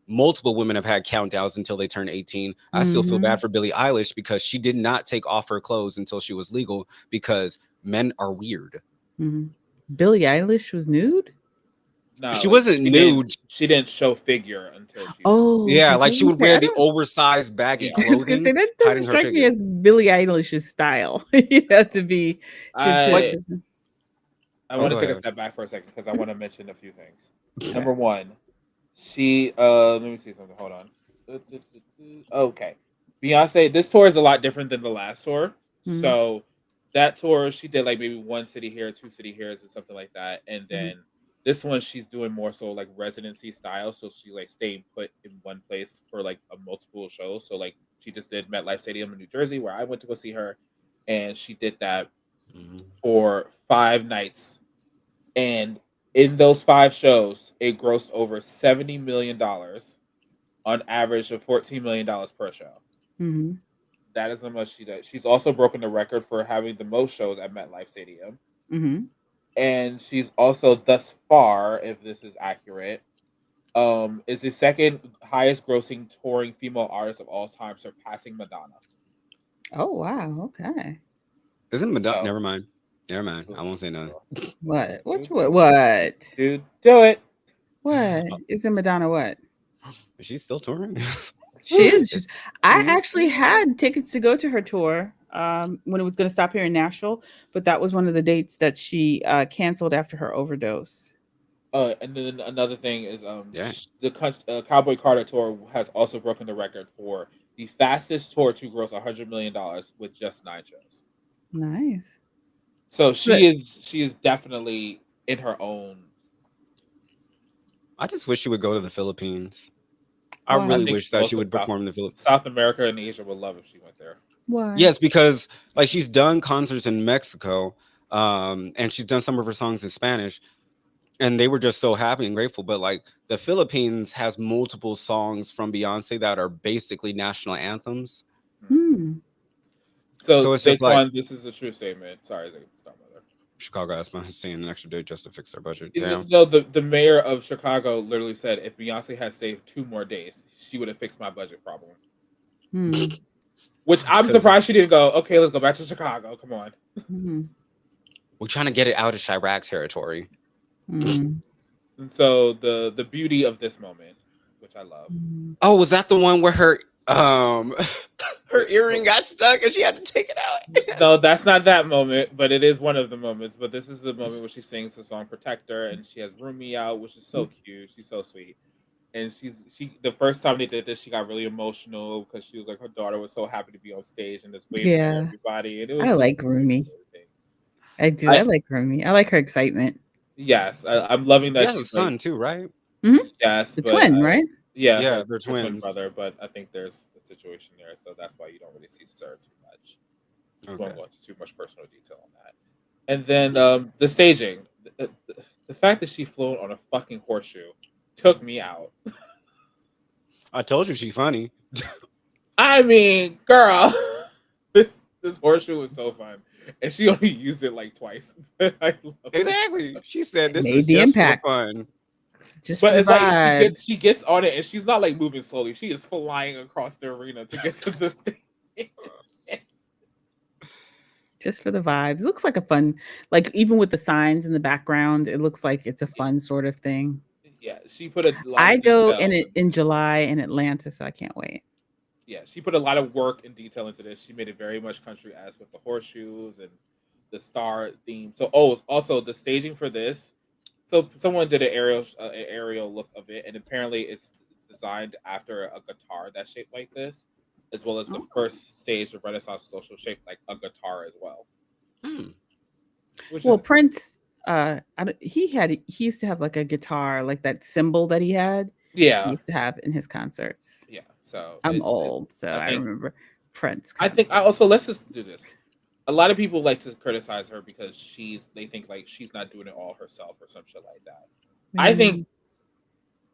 multiple women have had countdowns until they turn 18. I still feel bad mhm, for Billie Eilish because she did not take off her clothes until she was legal because men are weird. mhm. Billie Eilish was nude? No, She like wasn't nude. she didn't show figure until she was Oh, Yeah, okay. like I she was would gonna say, wear I the don't oversized baggy yeah. I was gonna say clothing that doesn't hiding her strike me figure. as Billie Eilish's style, to be Like, I to I oh, want to go take a ahead. step back for a second because I want to mention a few things. Number one, she let me see something. Hold on. Okay. Beyonce, this tour is a lot different than the last tour. Mhm, So that tour she did like maybe one city here, two city here's and something like that. And mhm, then this one she's doing more so like residency style. So she like stayed put in one place for like a multiple shows. So like she just did MetLife Stadium in New Jersey where I went to go see her. And she did that Mhm. for 5 nights. And in those 5 shows, it grossed over $70 million on average of $14 million per show. mhm, That is how much she does. She's also broken the record for having the most shows at MetLife Stadium. mhm. And she's also thus far, if this is accurate, is the second highest grossing touring female artist of all time, surpassing Madonna. Oh, wow, okay. Isn't Madonna? So Never mind. Never mind. I won't say nothing. What? What? Dude, do it. What? Isn't Madonna what? Is she still touring? She is. I Dude, actually had tickets to go to her tour when it was going to stop here in Nashville, but that was one of the dates that she canceled after her overdose. And then another thing is Yeah. the Cowboy Carter tour has also broken the record for the fastest tour to gross $100 million with just 9 shows. Nice. So But she is definitely in her own. I just wish she would go to the Philippines. I why? I really think wish that she most of would perform in the Philippines. South America and Asia would love if she went there. Why? Yes, because like she's done concerts in Mexico, and she's done some of her songs in Spanish, and they were just so happy and grateful. But like the Philippines has multiple songs from Beyonce that are basically national anthems. Hmm. Hmm. So So it's just like Daquan, this is a true statement. Sorry, stop there. Chicago asked my saying an extra day just to fix their budget. Damn. No, the mayor of Chicago literally said if Beyonce had saved 2 more days, she would have fixed my budget problem. Hmm. Which I'm 'Cause surprised she didn't go. Okay, let's go back to Chicago. Come on. Hmm. we're trying to get it out of Chirac territory. Hmm. And so the beauty of this moment, which I love. Hmm. Oh, was that the one where her her her earring got stuck and she had to take it out. No, that's not that moment, but it is one of the moments. But this is the moment where she sings the song "Protector" and she has Rumi out, which is so cute. She's so sweet. And she the first time they did this, she got really emotional because she was like her daughter was so happy to be on stage and just waving at everybody. And it was I so like sweet. Rumi. I do. I like Rumi. I like her excitement. Yes, I'm loving that. She has a she's son too, right? Yes, The twin, right? Yeah, Yeah, her they're twin twins. brother. But I think there's a situation there, so that's why you don't really see Sir too much. Won't go into too much personal detail on that. And then the staging, the fact that she flew on a fucking horseshoe took me out. I told you she's funny. I mean, girl, this horseshoe was so fun, and she only used it like twice. I love it. Exactly. She said this Made is the just impact. for fun. Just But for it's the like vibes. she gets on it, and she's not like moving slowly. She is flying across the arena to get to the stage. Just for the vibes. It looks like a fun, like even with the signs in the background, it looks like it's a fun sort of thing. Yeah, she put a lot. I of go detail in July in Atlanta, so I can't wait. Yeah, she put a lot of work and detail into this. She made it very much country as with the horseshoes and the star theme. So, also the staging for this. So, someone did an aerial look of it, and apparently it's designed after a guitar that's shaped like this, as well as the first stage of Renaissance social shaped like a guitar as well. Well, Prince, he used to have like a guitar, like that cymbal that he had. Yeah, he used to have in his concerts. Yeah, so I'm old, so I remember Prince. Concerts. I also let's just do this. A lot of people like to criticize her because they think like she's not doing it all herself or some shit like that. I think,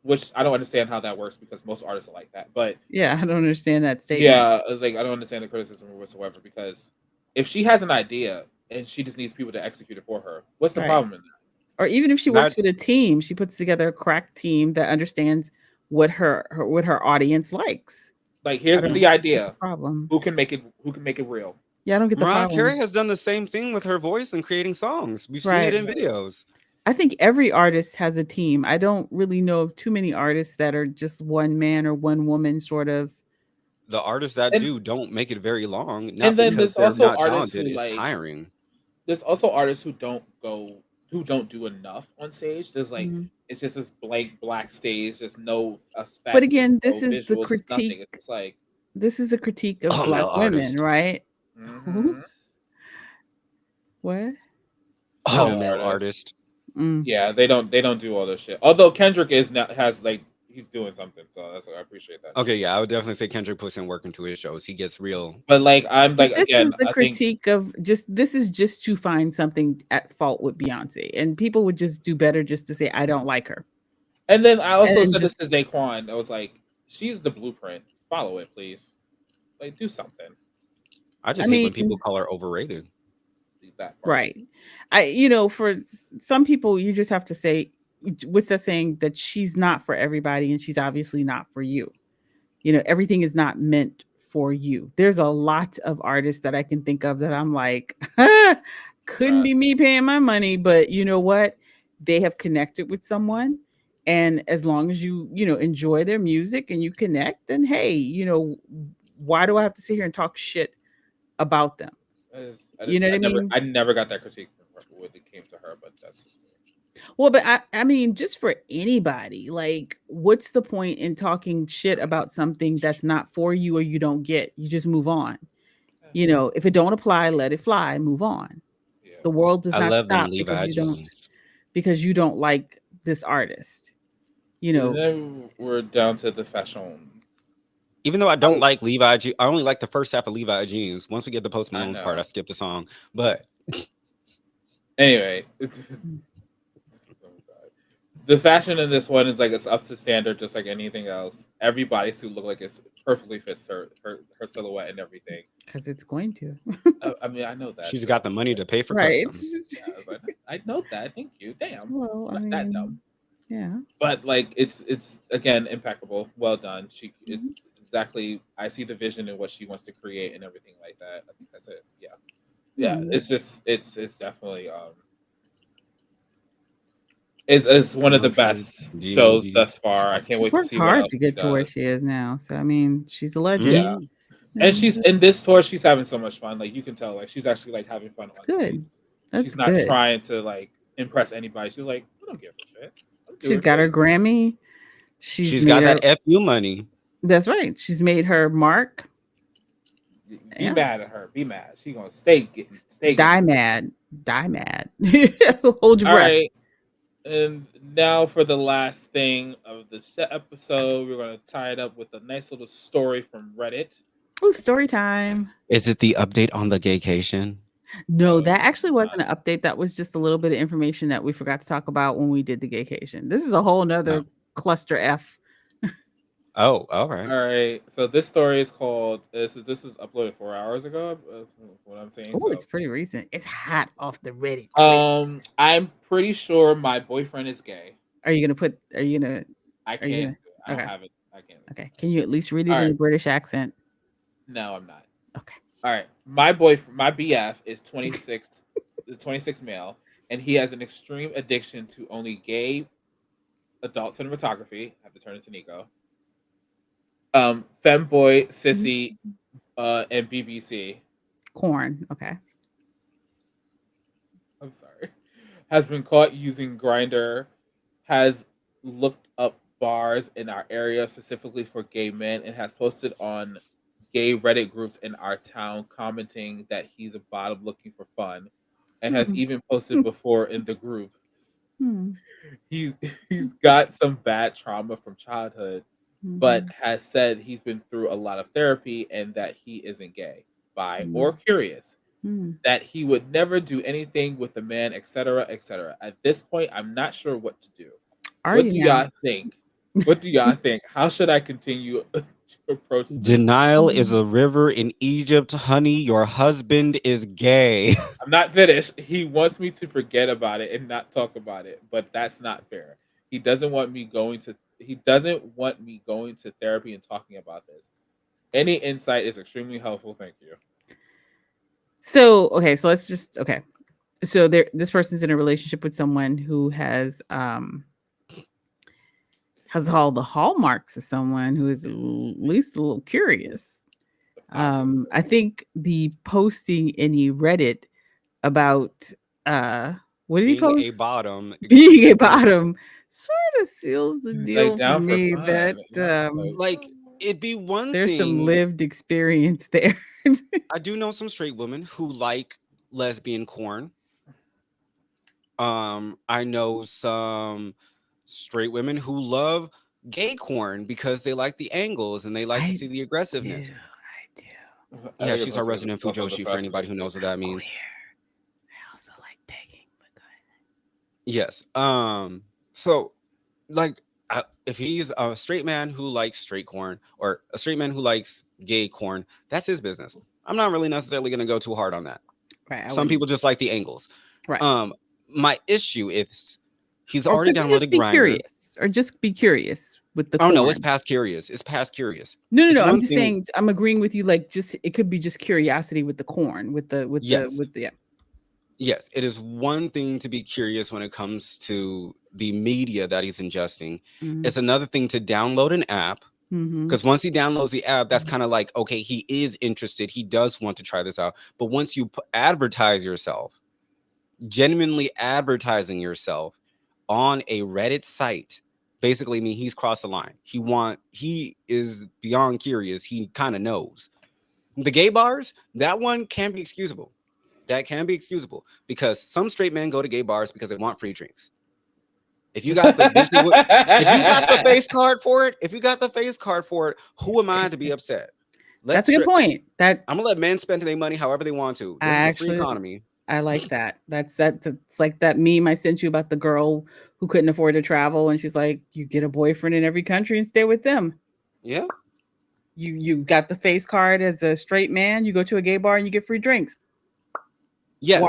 which I don't understand how that works because most artists are like that. But yeah, I don't understand that statement. Yeah, like I don't understand the criticism whatsoever because if she has an idea and she just needs people to execute it for her, what's the problem in that? Or even if she works with a team, she puts together a crack team that understands what her audience likes. Like here's the idea. Problem. Who can make it real? Yeah, I don't get the Mariah problem. Carey has done the same thing with her voice and creating songs. We've seen it in videos. I think every artist has a team. I don't really know of too many artists that are just one man or one woman sort of. The artists that don't make it very long. Not and then because there's they're also not artists talented, who it's tiring. There's also artists who don't do enough on stage. There's like it's just this blank black stage. There's no effects. But again, this no is visuals, the critique. It's just like this is the critique of Black women, right? Mm-hmm. What? Male artist. Yeah, they don't do all this shit. Although Kendrick has he's doing something, so that's I appreciate that. Okay, yeah, I would definitely say Kendrick puts in work into his shows. He gets real. But I'm like, this again, is the critique of this is just to find something at fault with Beyonce, and people would just do better just to say I don't like her. And then I also said this to Zaquan. I was like, she's the blueprint. Follow it, please. Like, do something. I hate when people call her overrated. Right. For some people, you just have to say, what's that saying, that she's not for everybody and she's obviously not for you. Everything is not meant for you. There's a lot of artists that I can think of that I'm like, couldn't be me paying my money, but you know what? They have connected with someone. And as long as you enjoy their music and you connect, then hey, why do I have to sit here and talk shit about them? You know what I mean? I never got that critique from her when it came to her, but that's just me. Well, but I mean, just for anybody, like, what's the point in talking shit about something that's not for you or you don't get? You just move on. If it don't apply, let it fly. Move on. Yeah. The world does not stop because you don't like this artist. And then we're down to the fashion. Even though I don't like Levi Jeans, I only like the first half of Levi Jeans. Once we get the Post Malone's part, I skip the song. But anyway, the fashion in this one is like it's up to standard, just like anything else. Every bodysuit look like it's perfectly fits her silhouette and everything. Because it's going to. I mean, I know that she's got the money to pay for customs. Yeah, I was like, I know that. Thank you. Damn. Well, that dumb. Yeah. But like, it's again impeccable. Well done. She is. Exactly, I see the vision and what she wants to create and everything like that. I think that's it. Yeah. It's just it's definitely it's one of the best shows thus far. I can't wait to see. It's hard to get to where she is now. So I mean, she's a legend. Yeah, And she's in this tour. She's having so much fun. Like you can tell. Like she's actually like having fun on stage. Good. That's She's not good. trying to like impress anybody. She's like, I don't give a shit. She's got her Grammy. She's got that FU money. That's right. She's made her mark. Be mad at her. Be mad. She gonna stay mad. Die mad. Hold your breath. All right. And now for the last thing of this episode, we're gonna tie it up with a nice little story from Reddit. Oh, story time. Is it the update on the gaycation? No, that actually wasn't an update. That was just a little bit of information that we forgot to talk about when we did the gaycation. This is a whole nother cluster F. Oh, all right. All right. So this story is called. This is uploaded 4 hours ago. What I'm saying. Oh, it's pretty recent. It's hot off the Reddit. I'm pretty sure my boyfriend is gay. Are you gonna? I can't. I don't have it. I can't. Okay. Can you at least read it in a British accent? No, I'm not. Okay. All right. My boyfriend, my BF is 26, 26 male, and he has an extreme addiction to only gay adult cinematography. I have to turn it to Nico. Femboy, Sissy, and BBC. Corn. Okay. I'm sorry. Has been caught using Grindr. Has looked up bars in our area specifically for gay men, and has posted on gay Reddit groups in our town commenting that he's a bottom looking for fun, and has even posted before in the group. He's got some bad trauma from childhood, but has said he's been through a lot of therapy and that he isn't gay, bi, or curious, that he would never do anything with a man, etc., etc. At this point, I'm not sure what to do. What do y'all think? What do y'all think? How should I continue to approach this? Denial is a river in Egypt, honey. Your husband is gay. I'm not finished. He wants me to forget about it and not talk about it, but that's not fair. He doesn't want me going to therapy and talking about this. Any insight is extremely helpful. Thank you. So, okay, so let's just So this person's in a relationship with someone who has all the hallmarks of someone who is at least a little curious. I think the posting any Reddit about what did he post? Being a bottom sort of seals the deal for me that like it'd be one there's thing. some lived experience there. I do know some straight women who like lesbian corn. I know some straight women who love gay corn because they like the angles and they like to see the aggressiveness. I do. Yeah, she's our resident Fujoshi for anybody who knows what that means. I also like pegging, but go ahead. Yes. So like if he's a straight man who likes straight corn or a straight man who likes gay corn, that's his business. I'm not really necessarily going to go too hard on that. Right. Some people just like the angles. Right. My issue is he's already downloaded Grindr. Just be curious with the corn. No, it's past curious. It's past curious. No. I'm just saying. I'm agreeing with you. Like, it could be just curiosity with the corn, Yes, it is one thing to be curious when it comes to the media that he's ingesting. It's another thing to download an app. Because once he downloads the app, that's kind of like, okay, he is interested. He does want to try this out. But once you advertise yourself, genuinely advertising yourself on a Reddit site, basically mean he's crossed the line. He is beyond curious. He kind of knows. The gay bars, that one can be excusable. That can be excusable because some straight men go to gay bars because they want free drinks. If you got the face card for it, who am I to be upset? That's a good point. I'm gonna let men spend their money however they want to. This is a free economy. I like that. That's like that meme I sent you about the girl who couldn't afford to travel, and she's like, "You get a boyfriend in every country and stay with them." Yeah. You got the face card as a straight man. You go to a gay bar and you get free drinks. Yes.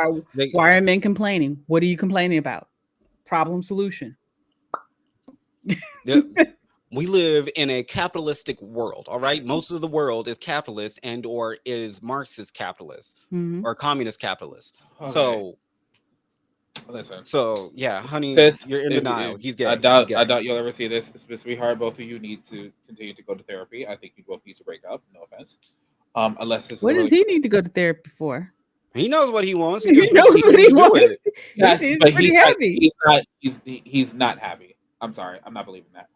Why are men complaining? What are you complaining about? Problem solution. We live in a capitalistic world, all right? Most of the world is capitalist and or is Marxist capitalist or communist capitalist. Okay. So yeah, honey, sis, you're in denial. He's gay. I doubt you'll ever see this. Sweetheart, both of you need to continue to go to therapy. I think you both need to break up. No offense. Unless it's What a does really he need to go to therapy for? He knows what he wants. He He just knows wishes what he could do wants. it. He yes, seems but pretty happy. he's not happy. I'm sorry, I'm not believing that.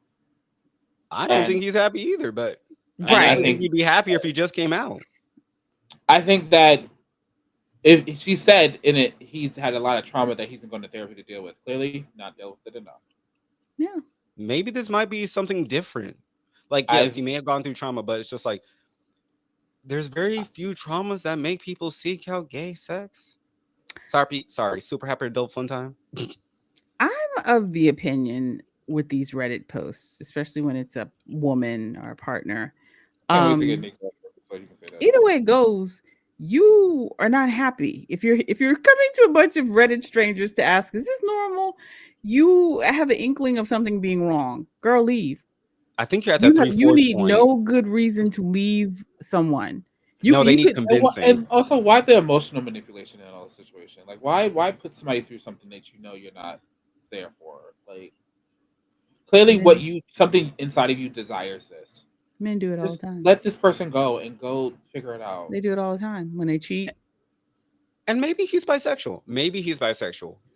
I don't And- think he's happy either, but I Right. don't think he'd be happier if he just came out. I think that if she said in it, he's had a lot of trauma that he's been going to therapy to deal with. Clearly, not dealt with it enough. Yeah. Maybe this might be something different. Like, yes, he may have gone through trauma, but it's just like there's very few traumas that make people seek out gay sex. Sorry, super happy adult fun time. I'm of the opinion with these Reddit posts, especially when it's a woman or a partner. Can't wait to get Nick so you can say that. Either way it goes, you are not happy. If you're coming to a bunch of Reddit strangers to ask, is this normal? You have an inkling of something being wrong. Girl, leave. I think you're at that You need point. no good reason to leave someone. They need convincing. And also, why the emotional manipulation in all the situation? Like, why put somebody through something that you know you're not there for? Like, clearly, something inside of you desires this. Men do it all the time. Let this person go and go figure it out. They do it all the time when they cheat. And maybe he's bisexual.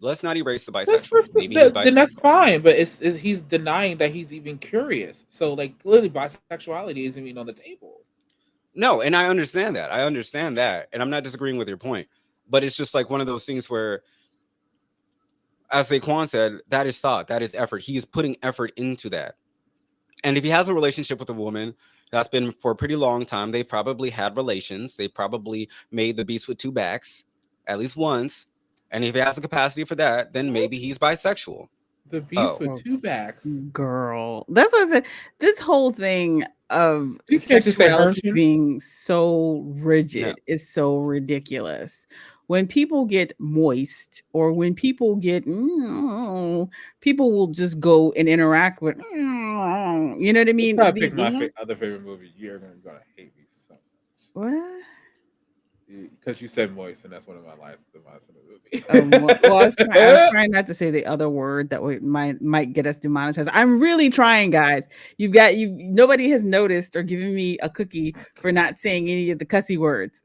Let's not erase the bisexual. Maybe he's bisexual. Then that's fine, but he's denying that he's even curious. So, like, clearly, bisexuality isn't even on the table. No, and I understand that. And I'm not disagreeing with your point. But it's just like one of those things where, as Saquon said, that is thought, that is effort. He is putting effort into that. And if he has a relationship with a woman that's been for a pretty long time, they probably had relations. They probably made the beast with two backs at least once. And if he has the capacity for that, then maybe he's bisexual. The beast with two backs. Girl. That's what I said. This whole thing of You can't just say sexuality being so rigid is so ridiculous. When people get moist or when people get, people will just go and interact with, you know what I mean? If I pick my other favorite movie, you're gonna hate me so much. What? Because you said moist, and that's one of my lines in the movie. Well, I was trying not to say the other word that might get us demonetized. I'm really trying, guys. Nobody has noticed or given me a cookie for not saying any of the cussy words.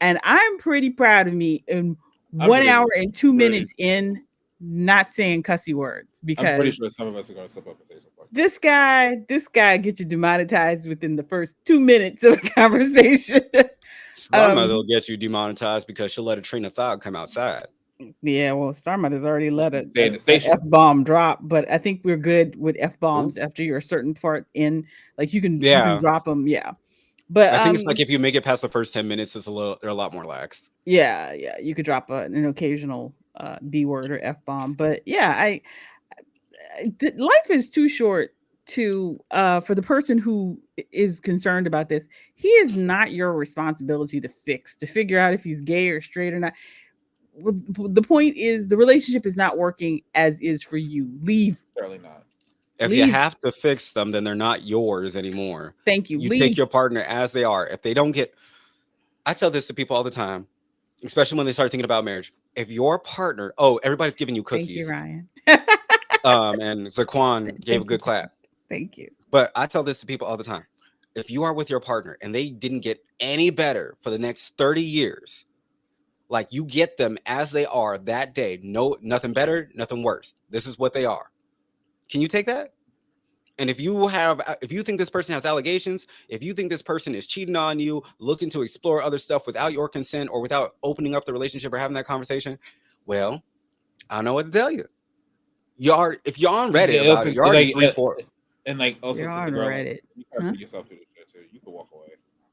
And I'm pretty proud of me in 1 hour and 2 minutes in not saying cussy words, because I'm pretty sure some of us are going to slip up and say something. This guy gets you demonetized within the first 2 minutes of a conversation. Star Mother will get you demonetized because she'll let a train of thought come outside. Yeah, well, Star Mother's already let a F-bomb drop, but I think we're good with F-bombs after you're a certain part in. Like you can drop them, But I think it's like if you make it past the first 10 minutes, they're a lot more lax. Yeah, you could drop an occasional B word or F-bomb, but life is too short to for the person who is concerned about this. He is not your responsibility to figure out if he's gay or straight or not. The point is the relationship is not working as is for you. Leave. Certainly not. If you have to fix them, then they're not yours anymore. Thank you. You take your partner as they are. If they don't get, I tell this to people all the time, especially when they start thinking about marriage. If your partner, everybody's giving you cookies. Thank you, Ryan. And Zaquan gave a good clap. Thank you. But I tell this to people all the time. If you are with your partner and they didn't get any better for the next 30 years, like you get them as they are that day, nothing better, nothing worse. This is what they are. Can you take that? And if you think this person has allegations, if you think this person is cheating on you, looking to explore other stuff without your consent or without opening up the relationship or having that conversation, well, I don't know what to tell you. If you're on Reddit about it, you're already 3-4. And like also you're on Reddit. You can't put yourself through the shit too. You can walk away.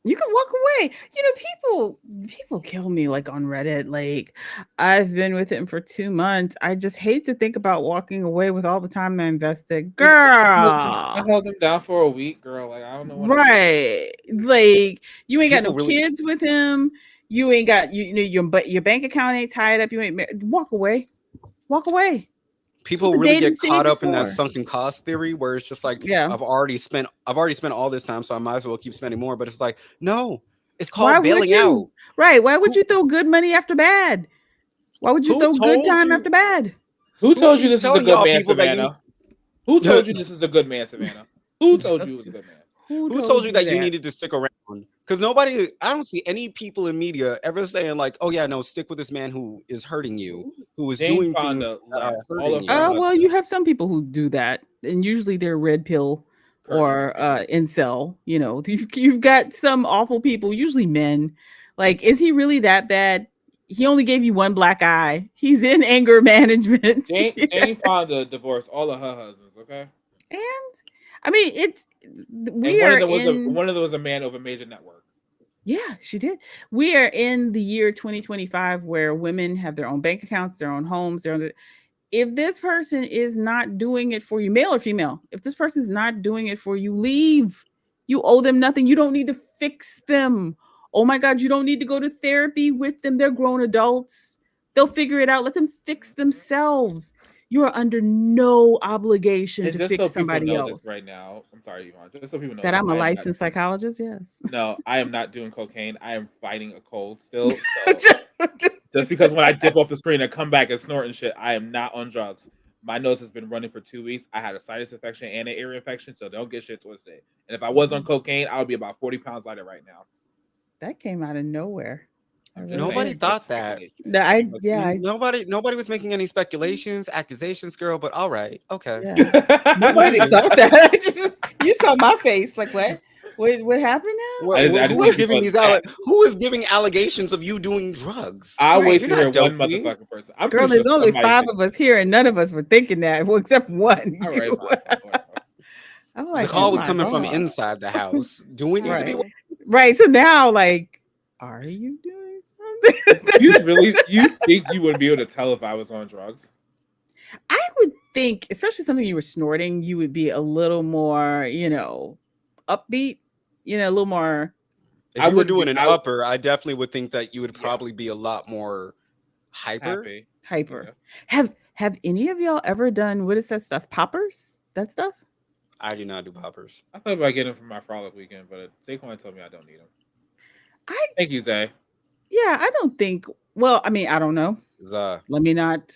You can walk away. People kill me like on Reddit. Like I've been with him for 2 months. I just hate to think about walking away with all the time I invested. Girl, I held him down for a week, girl. Like I don't know. Right. Like you ain't got no kids with him. You ain't got your bank account ain't tied up. You ain't walk away. Walk away. People really get caught up in that sunken cost theory where it's just like, I've already spent all this time, so I might as well keep spending more. But it's like, no, it's called bailing out. Right. Why would you throw good money after bad? Why would you throw good time after bad? Who told you this is a good man, Savannah? Who told you this is a good man, Savannah? Who told you it was a good man? Who told you that you that? needed to stick around? Because I don't see any people in media ever saying like, "Oh yeah, no, stick with this man who is hurting you, who is Jane doing things Fonda that are left all hurting of you." her Well, you husbands. have some people who do that, and usually they're red pill or incel. You know, you've got some awful people, usually men. Like, is he really that bad? He only gave you one black eye. He's in anger management. Jane Fonda divorced all of her husbands. Okay, And I mean, and we are in. one of them was a man of a major network. Yeah, she did. We are in the year 2025 where women have their own bank accounts, their own homes, their own. If this person is not doing it for you, male or female, if this person's not doing it for you, leave. You owe them nothing. You don't need to fix them. Oh my God, you don't need to go to therapy with them. They're grown adults. They'll figure it out. Let them fix themselves. You are under no obligation And to just fix so people somebody know else. this right now, I'm sorry, Yvonne. Just so people know That this, I'm a I am not- licensed psychologist, yes. No, I am not doing cocaine. I am fighting a cold still. So just because when I dip off the screen and come back and snort and shit, I am not on drugs. My nose has been running for 2 weeks. I had a sinus infection and an ear infection, so don't get shit twisted. And if I was on cocaine, I would be about 40 pounds lighter right now. That came out of nowhere. I'm just Nobody saying, thought it's that. speculation. Nobody was making any speculations, accusations, girl. But all right, okay. Yeah. Nobody thought that. You saw my face. Like, what? What happened now? Who is giving allegations of you doing drugs? I'll wait You're to hear not one dopey. motherfucking person. I'm Girl, pretty there's sure only somebody 5 thinks- of us here, and none of us were thinking that. Well, except one. All right, fine. I'm The like, call oh was my coming from God. inside the house. Do we need to be? Right. So now, like, are you doing something? You think you would be able to tell if I was on drugs? I would think, especially something you were snorting, you would be a little more, upbeat, a little more. If you were doing an upper, I definitely would think that you would probably be a lot more hyper. Yeah. Have any of y'all ever done, what is that stuff? Poppers? That stuff? I do not do poppers. I thought about getting them for my frolic weekend, but Saquon told me I don't need them. Thank you, Zay. Yeah, I don't think. Well, I mean, I don't know. Let me not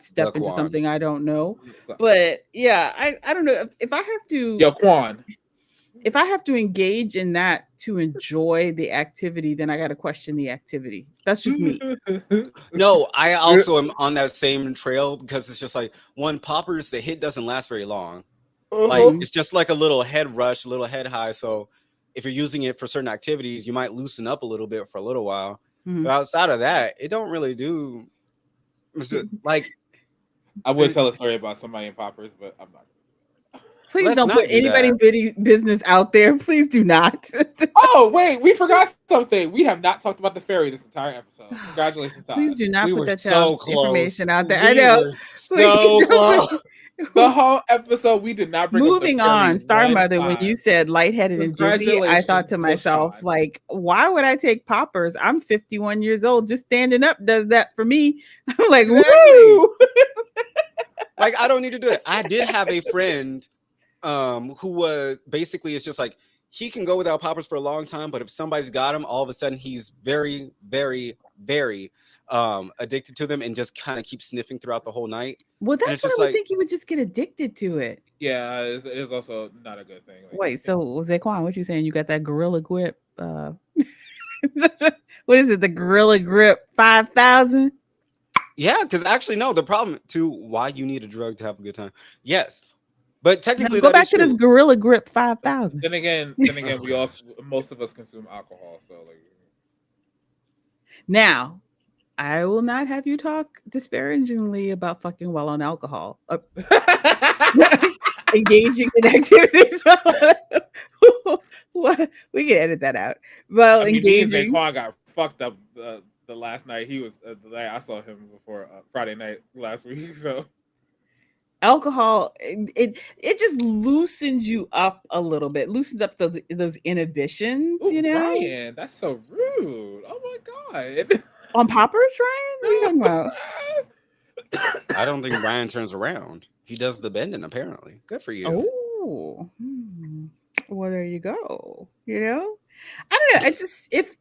step into Quan. something I don't know. But yeah, I don't know if I have to. Yo, Quan. If I have to engage in that to enjoy the activity, then I got to question the activity. That's just me. No, I also am on that same trail because it's just like poppers, the hit doesn't last very long. Like it's just like a little head rush, a little head high. So if you're using it for certain activities, you might loosen up a little bit for a little while. But outside of that, it don't really do. Like, I would tell a story about somebody in poppers, but I'm not. Please don't put anybody's business out there. Please do not. Oh, wait, we forgot something. We have not talked about the ferry this entire episode. Congratulations, Todd. Please do not put that so information out there. We I know. So close. The whole episode, we did not bring Moving up the on, Star Mother, time. when you said lightheaded and dizzy, I thought to myself, like, why would I take poppers? I'm 51 years old. Just standing up does that for me. I'm like, woo! Like, I don't need to do it. I did have a friend who was basically, it's just like, he can go without poppers for a long time, but if somebody's got him, all of a sudden he's very, very, very addicted to them and just kind of keeps sniffing throughout the whole night. Well, that's what I would think you would just get addicted to it. Yeah, it is also not a good thing. Wait, so Zaquan, what you saying? You got that Gorilla Grip? What is it? The Gorilla Grip 5,000? Yeah, because actually, no. The problem to why you need a drug to have a good time. Yes, but technically, go back to this Gorilla Grip 5,000. Then again, most of us consume alcohol, so like. Now, I will not have you talk disparagingly about fucking while on alcohol. Engaging in activities. We can edit that out. Well, engaging. Quan got fucked up the last night. He was the night I saw him before Friday night last week. So alcohol, it just loosens you up a little bit, loosens up those inhibitions. Ooh, Ryan, that's so rude. Oh my God. On poppers, Ryan? What are you talking about? I don't think Ryan turns around. He does the bending, apparently. Good for you. Oh, well, there you go. I don't know. I just if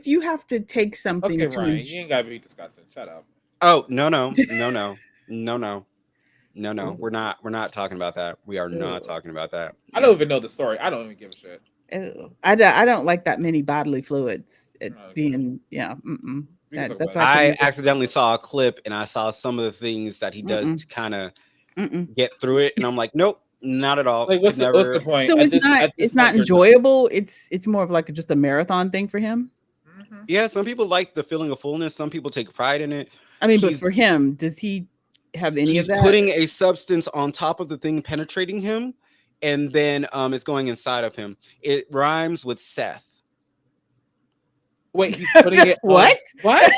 you have to take something okay, Ryan, you ain't gotta be disgusting. Shut up. Oh no. No, we're not talking about that. We are not Ew. talking about that. I don't even know the story. I don't even give a shit. Ew. I don't like that many bodily fluids. It Okay. being yeah. We can talk That's about why I couldn't do it. accidentally saw a clip and I saw some of the things that he does to kind of get through it, and I'm like, nope, not at all. Like, what's the point? So At this it's not point, you're enjoyable. It's more of like just a marathon thing for him. done. Yeah, some people like the feeling of fullness. Some people take pride in it. I mean, but for him, does he have any of He's that? putting a substance on top of the thing penetrating him, and then it's going inside of him. It rhymes with Seth. Wait, he's putting it What? What?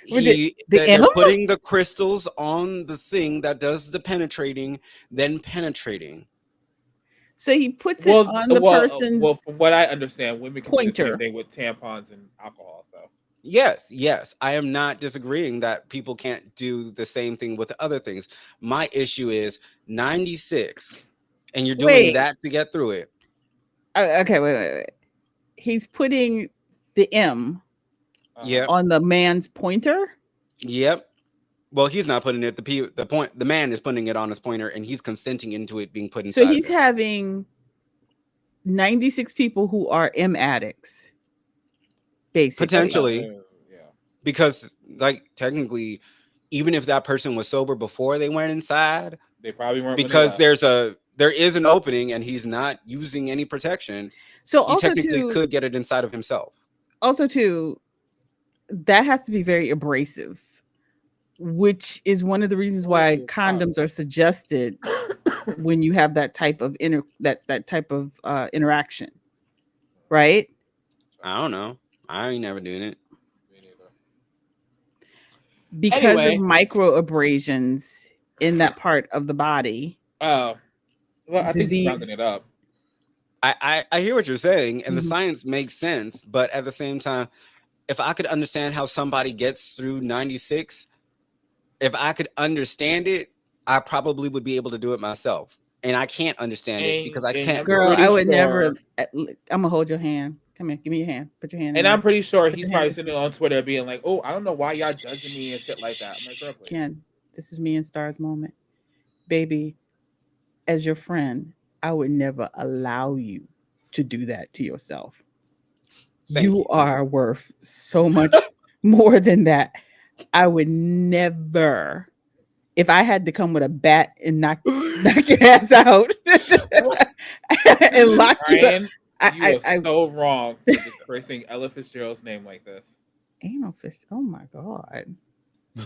They're putting the crystals on the thing that does the penetrating, then penetrating. So he puts it on the person's. Well, from what I understand, women can do the pointer. same thing with tampons and alcohol. So Yes. I am not disagreeing that people can't do the same thing with other things. My issue is 96, and you're doing that to get through it. Okay, wait. He's putting the M on the man's pointer. Yep. Well, he's not putting it. The man is putting it on his pointer, and he's consenting into it being put inside. So he's having 96 people who are M addicts, basically. Potentially, because like technically, even if that person was sober before they went inside, they probably weren't, because there is an opening and he's not using any protection. So he technically could get it inside of himself. Also, too, that has to be very abrasive, which is one of the reasons why condoms are suggested when you have that type of interaction, right? I don't know. I ain't never doing it. Because of micro abrasions in that part of the body. Oh, well, I think you're rounding it up. I hear what you're saying, and the science makes sense, but at the same time, if I could understand how somebody gets through 96, if I could understand it, I probably would be able to do it myself. And I can't understand it because I can't. Girl, I would never. I'm gonna hold your hand. Come here, give me your hand. Put your hand. And I'm pretty sure he's probably sitting on Twitter being like, "Oh, I don't know why y'all judging me and shit like that." I'm like, girl, please. Ken, this is me and Star's moment, baby. As your friend, I would never allow you to do that to yourself. You are worth so much more than that. I would never. If I had to come with a bat and knock your ass out and lock you up. You are so wrong for disgracing Ella Fitzgerald's name like this. Anal Fist. Oh my God.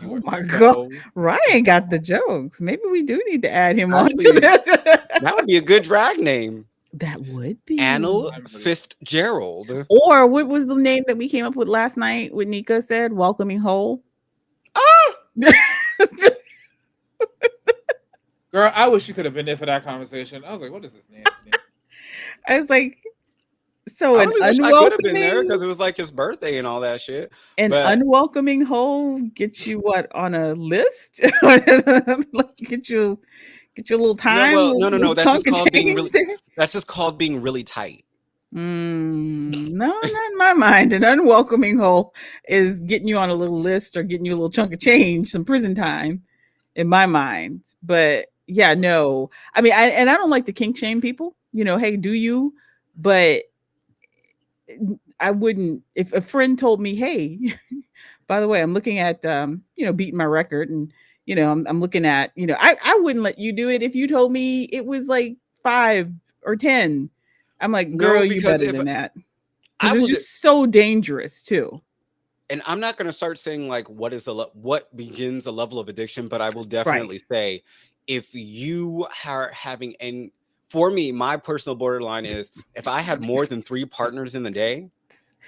Oh my God. Ryan got the jokes. Maybe we do need to add him on to that. That would be a good drag name. That would be Anal Fitzgerald. Or what was the name that we came up with last night? What Nika said, welcoming hole. Girl, I wish you could have been there for that conversation. I was like, what is this name? I was like, so I an wish I could have been there unwelcoming because it was like his birthday and all that shit. Unwelcoming hole gets you what on a list? get you a little time. Yeah, well, no. That's just called being really. That's just called being really tight. No, not in my mind. An unwelcoming hole is getting you on a little list or getting you a little chunk of change, some prison time, in my mind. But yeah, no. I mean, I don't like to kink shame people. You know, hey, do you? But I wouldn't. If a friend told me, hey, by the way, I'm looking at beating my record, and I'm looking at I wouldn't let you do it if you told me it was like 5 or 10. I'm like, girl, you better than that. Because it's just so dangerous too. And I'm not going to start saying like what begins a level of addiction, but I will definitely say if you are having for me, my personal borderline is if I had more than 3 partners in the day,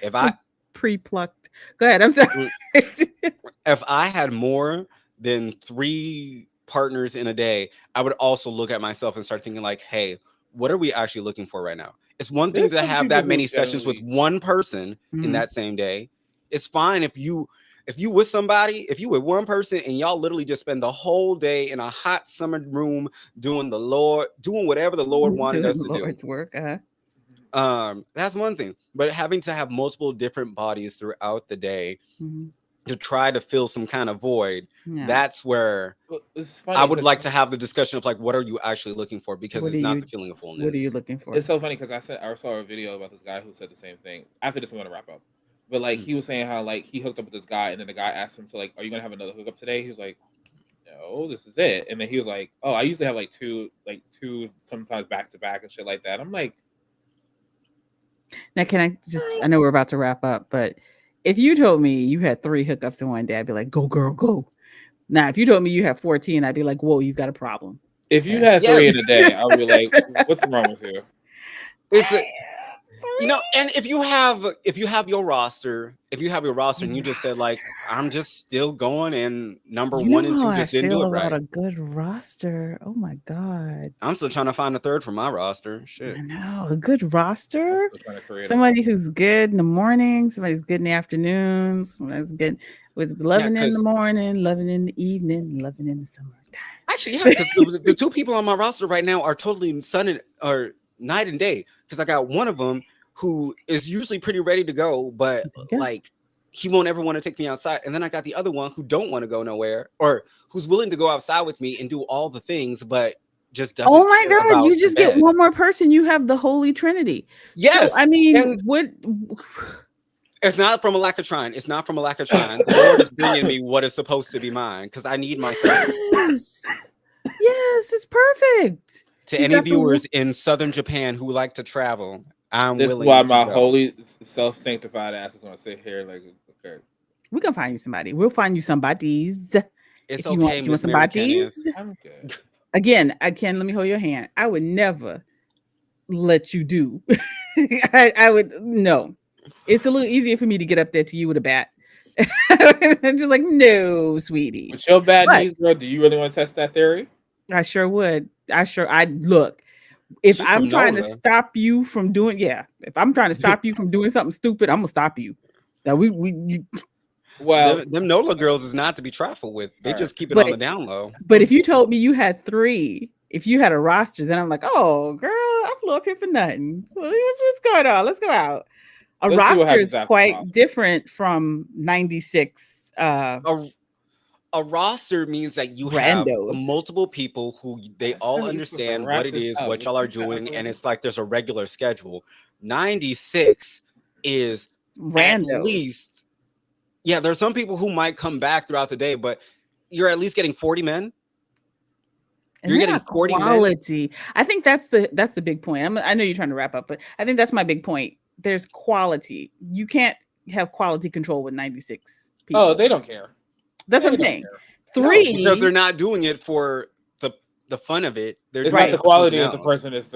if I pre-plucked. Go ahead. I'm sorry. If I had more than 3 partners in a day, I would also look at myself and start thinking like, hey, what are we actually looking for right now? It's one thing to have that many sessions with one person in that same day. It's fine if you with somebody, if you with one person and y'all literally just spend the whole day in a hot summer room doing whatever the Lord wanted us to do. Lord's work. That's one thing. But having to have multiple different bodies throughout the day, to try to fill some kind of void, Yeah. that's where Well, it's funny I would 'cause like to have the discussion of like, what are you actually looking for? Because What it's are not you the feeling of What are you fullness. looking for? it's so funny because I saw a video about this guy who said the same thing. After this, I'm gonna wrap up. But like Mm. he was saying how like he hooked up with this guy, and then the guy asked him to like, "Are you gonna have another hookup today?" He was like, "No, this is it." And then he was like, "Oh, I usually have like two, sometimes back to back and shit like that." I'm like, Now, can I just? I know we're about to wrap up, but if you told me you had 3 hookups in one day, I'd be like, "Go, girl, go." Now, if you told me you have 14, I'd be like, "Whoa, you've got a problem." if you Okay. had Yeah. 3 in a day, I would be like, "What's wrong with you?" It's a, you know, and if you have your roster, and you just said like, I'm just still going, and number You 1 know and how 2 I just didn't feel do it about right. a good roster. Oh my god. I'm still trying to find a third for my roster. Shit. I know a good I'm roster. still trying to create Somebody who's good in the morning, somebody's good in the afternoon, somebody's good was loving in the 'cause- morning, loving in the evening, loving in the summertime. Actually, yeah, because the 2 people on my roster right now are totally or night and day. Because I got one of them who is usually pretty ready to go, but Yeah. like he won't ever want to take me outside. And then I got the other one who don't want to go nowhere, or who's willing to go outside with me and do all the things, but just doesn't Oh my care god, about you the just get bed. one more person. You have the Holy Trinity. Yes, So I mean, and what it's not from a lack of trying. It's not from a lack of trying. The Lord is bringing me what is supposed to be mine because I need my third. yes. Yes, it's perfect. To You any got the viewers in southern Japan who like to travel, I'm This is willing why to my go. holy self-sanctified ass is gonna sit here like, okay, We're gonna find you somebody. We'll find you somebody's. It's If you want, okay, you want Miss Mary somebody's. Kenneth. I'm good. Again, I can. Let me hold your hand. I would never let you do. I would no. It's a little easier for me to get up there to you with a bat. I'm just like, no, sweetie. With your bad But knees, girl, do you really want to test that theory? I sure would. I'd look. If She's I'm from trying to NOLA. stop you from doing, if I'm trying to stop you from doing something stupid, I'm gonna stop you. Now Well, Them NOLA girls is not to be trifled with. They Alright. just keep it But- on the down low. but if you told me you had 3, if you had a roster, then I'm like, oh girl, I flew up here for nothing. What's going on? Let's go out. A Let's see what roster happens is after quite Ross. different from 96 A roster means that you have randos. multiple people who they That's all so you understand can wrap what it this is, up. what Let's y'all are keep that doing, and going. it's like there's a regular schedule. 96 is at Randos. least, yeah, there's some people who might come back throughout the day, but you're at least getting 40 men. And You're they're getting not 40 men. quality. I think that's the big point. I know you're trying to wrap up, but I think that's my big point. There's quality. You can't have quality control with 96 people. Oh, they don't care. That's what I'm They don't saying. care. No, 3 because they're not doing it for the fun of it. They're It's doing not it the for quality something of the else. person. It's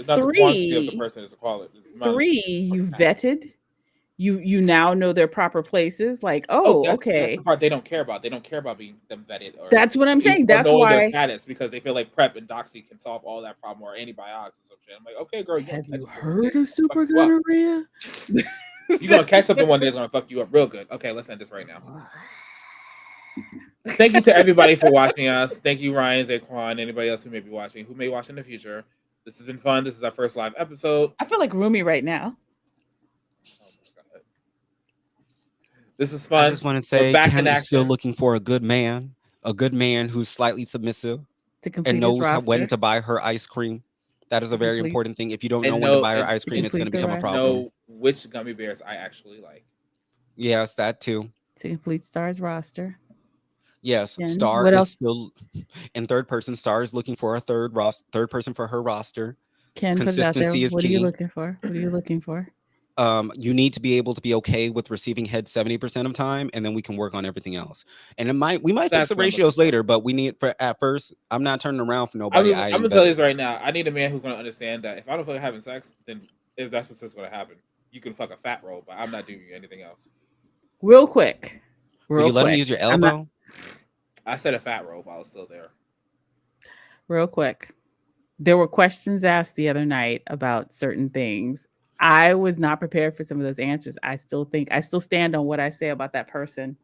not the quantity of the 3 person. It's the quality. It's the amount of- 3 you vetted. You now know their proper places. Like, Oh, oh, that's okay. the part they don't care about. They don't care about being them vetted. Or That's what I'm saying. or That's knowing their why. status because they feel like prep and doxy can solve all that problem or antibiotics or some shit. I'm like, okay, girl, Have you catch something one heard day, of it's gonna super fuck you up. gonorrhea? You're gonna catch something one day that's gonna fuck you up real good. Okay, let's end this right now. Thank you to everybody for watching us. Thank you, Ryan, Zaquan, anybody else who may be watching, who may watch in the future. This has been fun. This is our first live episode. I feel like Rumi right now. Oh my god. This is I fun. just want to We're say, back Ken in is still action. looking for a good man who's slightly submissive To complete and his knows how, when roster. to buy her ice cream. That is a very Complete- important thing. If you don't and know when to know- buy her and ice cream, it's going to complete the become a roster. problem. Know which gummy bears I actually like. Yes, that too. To complete Star's roster. Yes, Ken, Star what is else? still in third person. Star is looking for a third person for her roster. Ken, put it out there. Consistency is What are you key. looking for? What are you looking for? You need to be able to be okay with receiving head 70% of time, and then we can work on everything else. And we might fix That's the what I'm looking ratios for. later, but we need at first. I'm not turning around for I'm nobody. gonna tell you this right now. I need a man who's gonna understand that if I don't feel like having sex, then if that's what's gonna happen, you can fuck a fat roll, but I'm not doing anything else. Real quick. Will you let him use your I'm not- elbow? I said a fat roll, but I was still there. Real quick. There were questions asked the other night about certain things. I was not prepared for some of those answers. I still stand on what I say about that person.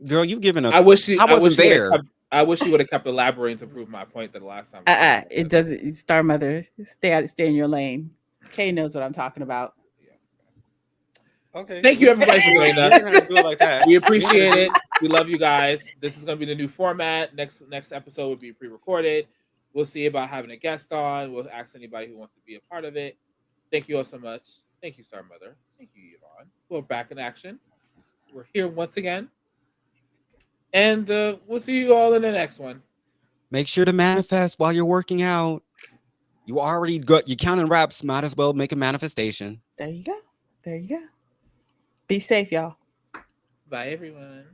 Girl, you've given I up. wish she. I wasn't there. I wish she would have kept elaborating to prove my point that the last time. It doesn't. Star Mother, stay in your lane. Kay knows what I'm talking about. Okay. Thank you, everybody, for joining We're us. gonna have to do it like that. We appreciate it. We love you guys. This is gonna be the new format. Next episode will be pre-recorded. We'll see about having a guest on. We'll ask anybody who wants to be a part of it. Thank you all so much. Thank you, Star Mother. Thank you, Yvonne. We're back in action. We're here once again. And we'll see you all in the next one. Make sure to manifest while you're working out. You already got you counting reps. Might as well make a manifestation. There you go. There you go. Be safe, y'all. Bye, everyone.